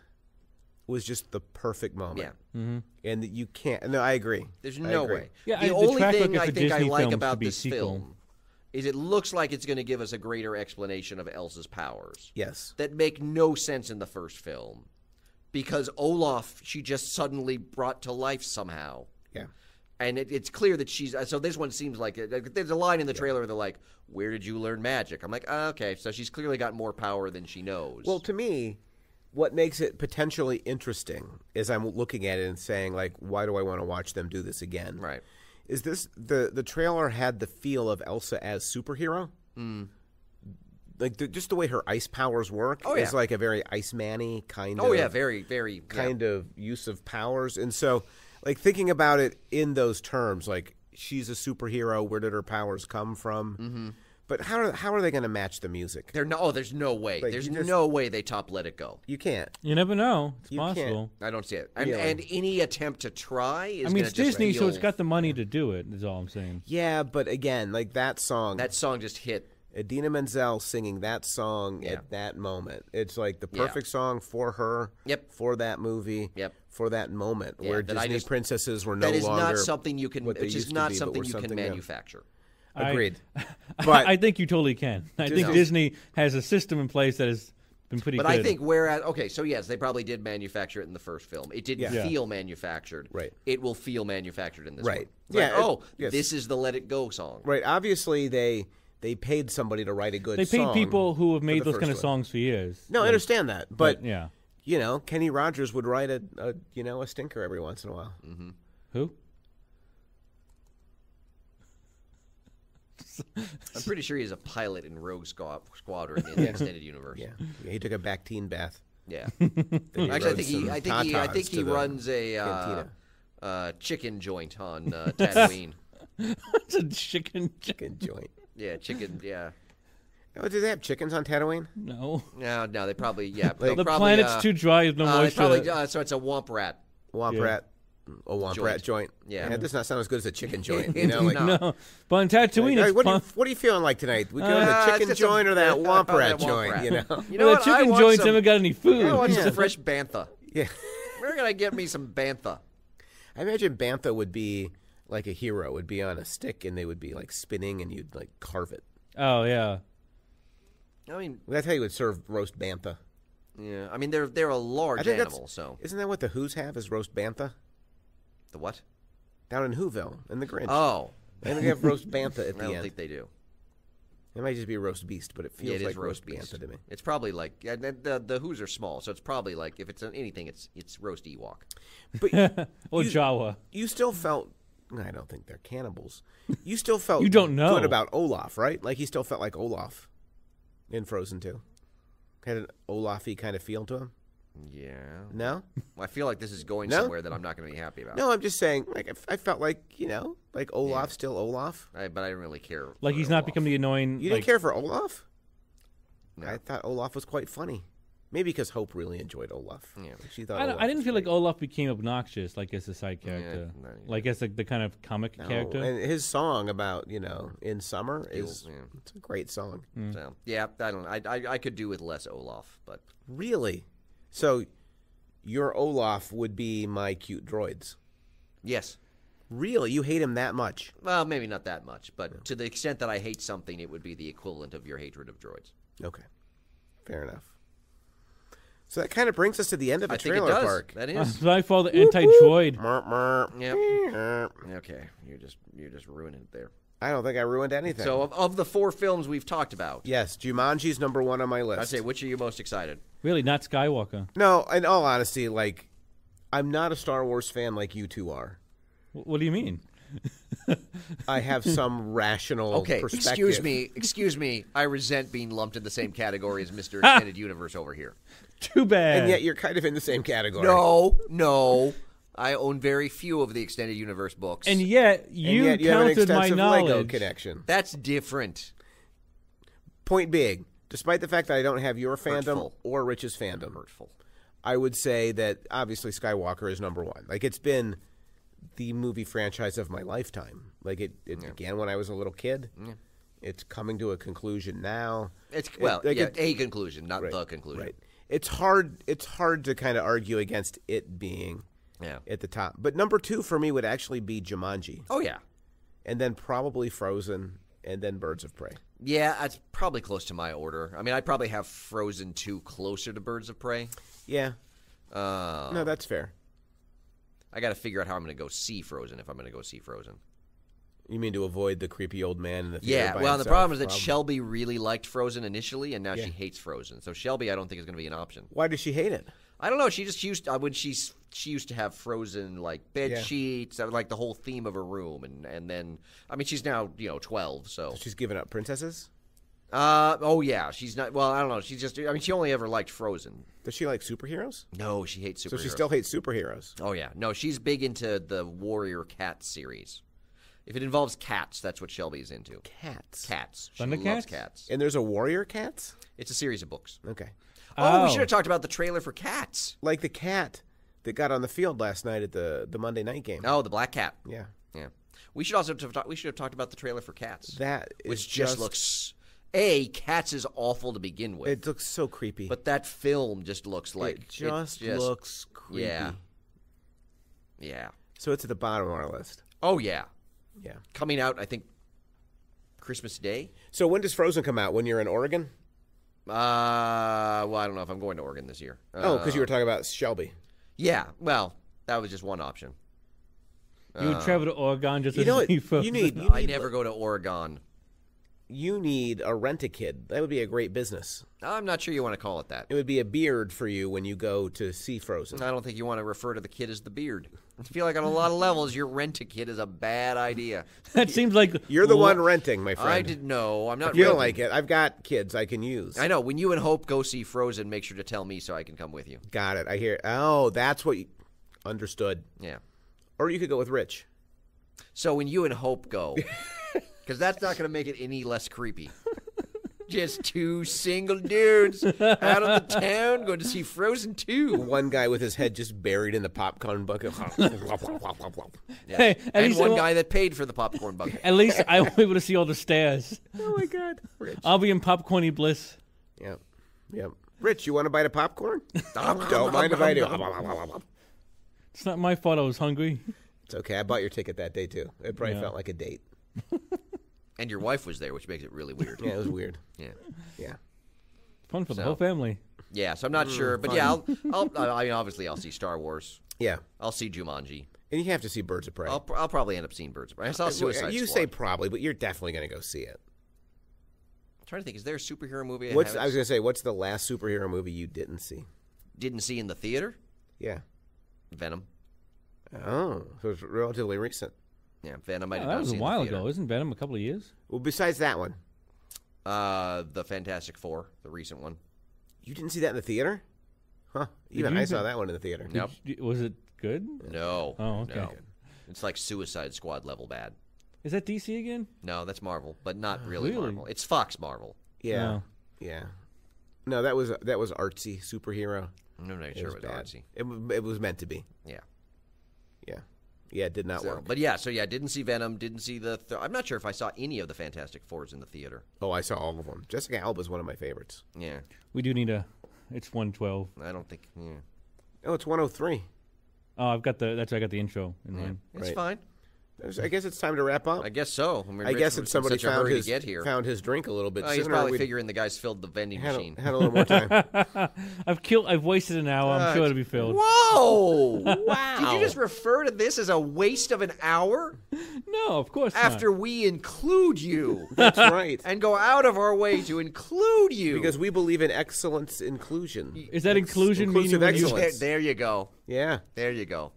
was just the perfect moment. Yeah. And that you can't. No, I agree. There's I no agree. way. Yeah, the the only track thing record I for think I Disney like films about to be this sequel. film is it looks like it's going to give us a greater explanation of Elsa's powers Yes. that make no sense in the first film because Olaf, she just suddenly brought to life somehow. Yeah. And it's clear that she's so this one seems like there's a line in the trailer where they're like, where did you learn magic? I'm like, okay, so she's clearly got more power than she knows. Well, to me, what makes it potentially interesting is I'm looking at it and saying, like, why do I want to watch them do this again? right. Is this the trailer had the feel of Elsa as superhero? Like just the way her ice powers work is like a very Ice-Man-y kind of. Oh yeah, very, very kind of use of powers. And so, like, thinking about it in those terms, like, she's a superhero. Where did her powers come from? Mm-hmm. But how are they going to match the music? there's no way. Like, There's you just- no way they top Let It Go. You can't. You never know. It's You can't. possible. I don't see it. Really? And any attempt to try is I mean, gonna it's just Disney, so it's feel- got the money to do it. Is all I'm saying. Yeah, but again, like that song, that song just hit. Idina Menzel singing that song at that moment. It's like the perfect song for her. Yep. For that movie. Yep. For that moment Yeah, where that I Disney just- princesses were no That is longer not something you can. what they It's used just to not be, but something were you can something new. manufacture. Agreed. But I think you totally can. I think Disney has a system in place that has been pretty But good. I think whereas so yes, they probably did manufacture it in the first film. It didn't Yeah. feel manufactured. Right. It will feel manufactured in this Right. one. It's Yeah, like, yes. this is the Let It Go song. right, obviously they paid somebody to write a good they song. paid people who have for made the those kind of first one. songs for years. No, I understand that. But yeah, you know, Kenny Rogers would write a stinker every once in a while. who? I'm pretty sure he's a pilot in Rogue Squadron in the extended universe. Yeah. He took a Bactine bath. Yeah. Then he Actually, rode I some think tatas he to the runs a cantina. chicken joint on Tatooine. It's a chicken. Chicken joint. Yeah, chicken. Yeah. Oh, do they have chickens on Tatooine? No, No, they probably Like- the probably, planet's too dry. There's no they moisture. probably so it's a womp rat. Womp Yeah. rat. A womp Joint. rat joint. Yeah. That does not sound as good as a chicken joint. It You know, does like, not. no, but on Tatooine, Hey, it's what are fun. you feeling like tonight? We go to it's the chicken just joint or that womp rat that womp joint? rat. You know. You Well, know the what? I chicken want joints some, haven't got any food. I want some fresh bantha. Yeah. Where can I get me some bantha? I imagine bantha would be like a hero. Would be on a stick and they would be like spinning and you'd like carve it. Oh yeah, I mean, That's how you would serve roast bantha. yeah. I mean, they're a large think that's- animal, so Isn't that what the Who's have? Is roast bantha the what? down in Whoville in the Grinch? Oh, And they have roast bantha at I the don't end. think they do. It might just be roast beast, but it Yeah, feels it like is roast beast bantha to me. It's probably like the Who's are small, so it's probably like if it's anything, it's roast Ewok. But or You- Jawa. you still felt. I don't think they're cannibals. You still felt You don't know. good about Olaf, right? Like he still felt like Olaf in Frozen 2. Had an Olaf-y kind of feel to him. Yeah. No? I feel like this is going No? somewhere that I'm not going to be happy about. No, I'm just saying, like, I felt like, like Olaf still Olaf. But I didn't really care. Like for he's not Olaf. become the annoying. You didn't care for Olaf? No. I thought Olaf was quite funny. Maybe because Hope really enjoyed Olaf. Yeah. She thought I Olaf didn't was feel like great. Olaf became obnoxious, like as a side character, not either. like as the kind of comic No, character. and his song about in summer is Yeah. it's a great song. So yeah, I don't. I could do with less Olaf, but Really? So your Olaf would be my cute droids. yes. Really? You hate him that much? Well, maybe not that much, but to the extent that I hate something, it would be the equivalent of your hatred of droids. Okay. Fair enough. So that kind of brings us to the end of the I think it trailer does. park. That is. So I follow the anti-droid. Mer, mer. Yep. Okay, you're just ruining it there. I don't think I ruined anything. So of the 4 films we've talked about, yes, Jumanji's number 1 on my list. I say which are you most excited? Really, not Skywalker. No, in all honesty, like, I'm not a Star Wars fan like you two are. What do you mean? I have some rational Okay, perspective. excuse me. I resent being lumped in the same category as Mr. Extended Universe over here. Too bad. And yet you're kind of in the same category. No. I own very few of the Extended Universe books. And yet And you yet you have an counted my extensive knowledge. Lego connection. That's different. Point being, despite the fact that I don't have your fandom Hurtful. or Rich's fandom, Hurtful. I would say that obviously Skywalker is number 1. Like, it's been the movie franchise of my lifetime. Like, it began when I was a little kid. Yeah. It's coming to a conclusion now. It's like a conclusion, not right, the conclusion. Right. It's hard to kind of argue against it being Yeah. at the top. But number 2 for me would actually be Jumanji. Oh yeah. And then probably Frozen, and then Birds of Prey. Yeah, that's probably close to my order. I mean, I'd probably have Frozen 2 closer to Birds of Prey. Yeah. No, that's fair. I got to figure out how I'm going to go see Frozen if I'm going to go see Frozen. You mean to avoid the creepy old man in the theater Yeah, by well, the himself? problem is that Shelby really liked Frozen initially, and now Yeah. she hates Frozen. So Shelby, I don't think is going to be an option. Why does she hate it? I don't know. She just used when she used to have Frozen like bed Yeah. sheets, like the whole theme of her room, and then I mean she's now 12, so She's given up princesses? oh yeah, she's not. Well, I don't know. She's just. I mean, she only ever liked Frozen. Does she like superheroes? No, she hates superheroes. So she still hates superheroes. Oh yeah, no, she's big into the Warrior Cat series. If it involves cats, that's what Shelby's into. Cats. Cats. She Thundercats? loves cats. And there's a warrior cats? It's a series of books. Okay. Oh, we Oh. should have talked about the trailer for Cats. Like the cat that got on the field last night at the Monday night game. Oh, the black cat. Yeah. Yeah. We should also we should have talked about the trailer for Cats. That is which just looks. Cats is awful to begin with. It looks so creepy. But that film just looks like it just looks creepy. Yeah. Yeah. So it's at the bottom of our list. Oh yeah. Yeah. Coming out, I think, Christmas Day. So when does Frozen come out? When you're in Oregon? Well, I don't know if I'm going to Oregon this year. Oh, because you were talking about Shelby. Yeah. Well, that was just one option. You would travel to Oregon just You to know what? see Frozen. You need I never go to Oregon. You need a rent-a-kid. That would be a great business. I'm not sure you want to call it that. It would be a beard for you when you go to see Frozen. I don't think you want to refer to the kid as the beard. I feel like on a lot of levels, your rent-a-kid is a bad idea. That seems like You're the one renting, my friend. I didn't know. I'm not. If you don't renting. like it, I've got kids I can use. I know. When you and Hope go see Frozen, make sure to tell me so I can come with you. Got it. I hear. Oh, that's what you understood. Yeah. Or you could go with Rich. So when you and Hope go, because that's not going to make it any less creepy. Just 2 single dudes out on the town going to see Frozen 2. One guy with his head just buried in the popcorn bucket. Yeah. Hey, at and least one it guy that paid for the popcorn bucket. At least I won't be able to see all the stairs. Oh my God, Rich. I'll be in popcorny bliss. Yep. Yep. Rich, you want to bite a popcorn? Don't mind if I do. It's not my fault I was hungry. It's okay. I bought your ticket that day too. It probably Yeah. felt like a date. And your wife was there, which makes it really weird. Yeah, it was weird. Yeah. Yeah. Fun for the So- whole family. Yeah, so I'm not sure. But yeah, I mean, obviously I'll see Star Wars. Yeah. I'll see Jumanji. And you have to see Birds of Prey. I'll probably end up seeing Birds of Prey. I saw Suicide you Squad. say probably, but you're definitely going to go see it. I'm trying to think, is there a superhero movie I was going to say, what's the last superhero movie you didn't see? didn't see in the theater? Yeah. Venom. Oh, so it's relatively recent. Yeah, Venom I did Oh, that not was see a in while the theater. ago. Isn't Venom a couple of years? Well, besides that one, The Fantastic Four, the recent one. you didn't see that in the theater? Huh. Even you I even- saw that one in the theater. Nope. Was it good? No. Oh, okay. No. It's like Suicide Squad level bad. Is that DC again? No, that's Marvel, but not really Really? Marvel. It's Fox Marvel. Yeah. No. Yeah. No, that was artsy superhero. I'm not sure it was bad. artsy. It was meant to be. Yeah. Yeah, it did not work. But yeah, didn't see Venom, didn't see I'm not sure if I saw any of the Fantastic Fours in the theater. Oh, I saw all of them. Jessica Alba is one of my favorites. Yeah. We do need it's 112. I don't think. Yeah. Oh, it's 103. Oh, I got the intro in mind. It's fine. I guess it's time to wrap up. I guess so. I guess it's somebody found his drink a little bit sooner. He's probably figuring the guys filled the vending machine. Had a little more time. I've wasted an hour. I'm sure it'll be filled. Whoa! Wow! Did you just refer to this as a waste of an hour? No, of course After not. we include you. That's right. And go out of our way to include you. Because we believe in excellence inclusion. Is that inclusion inclusive meaning excellence? There you go. Yeah. There you go.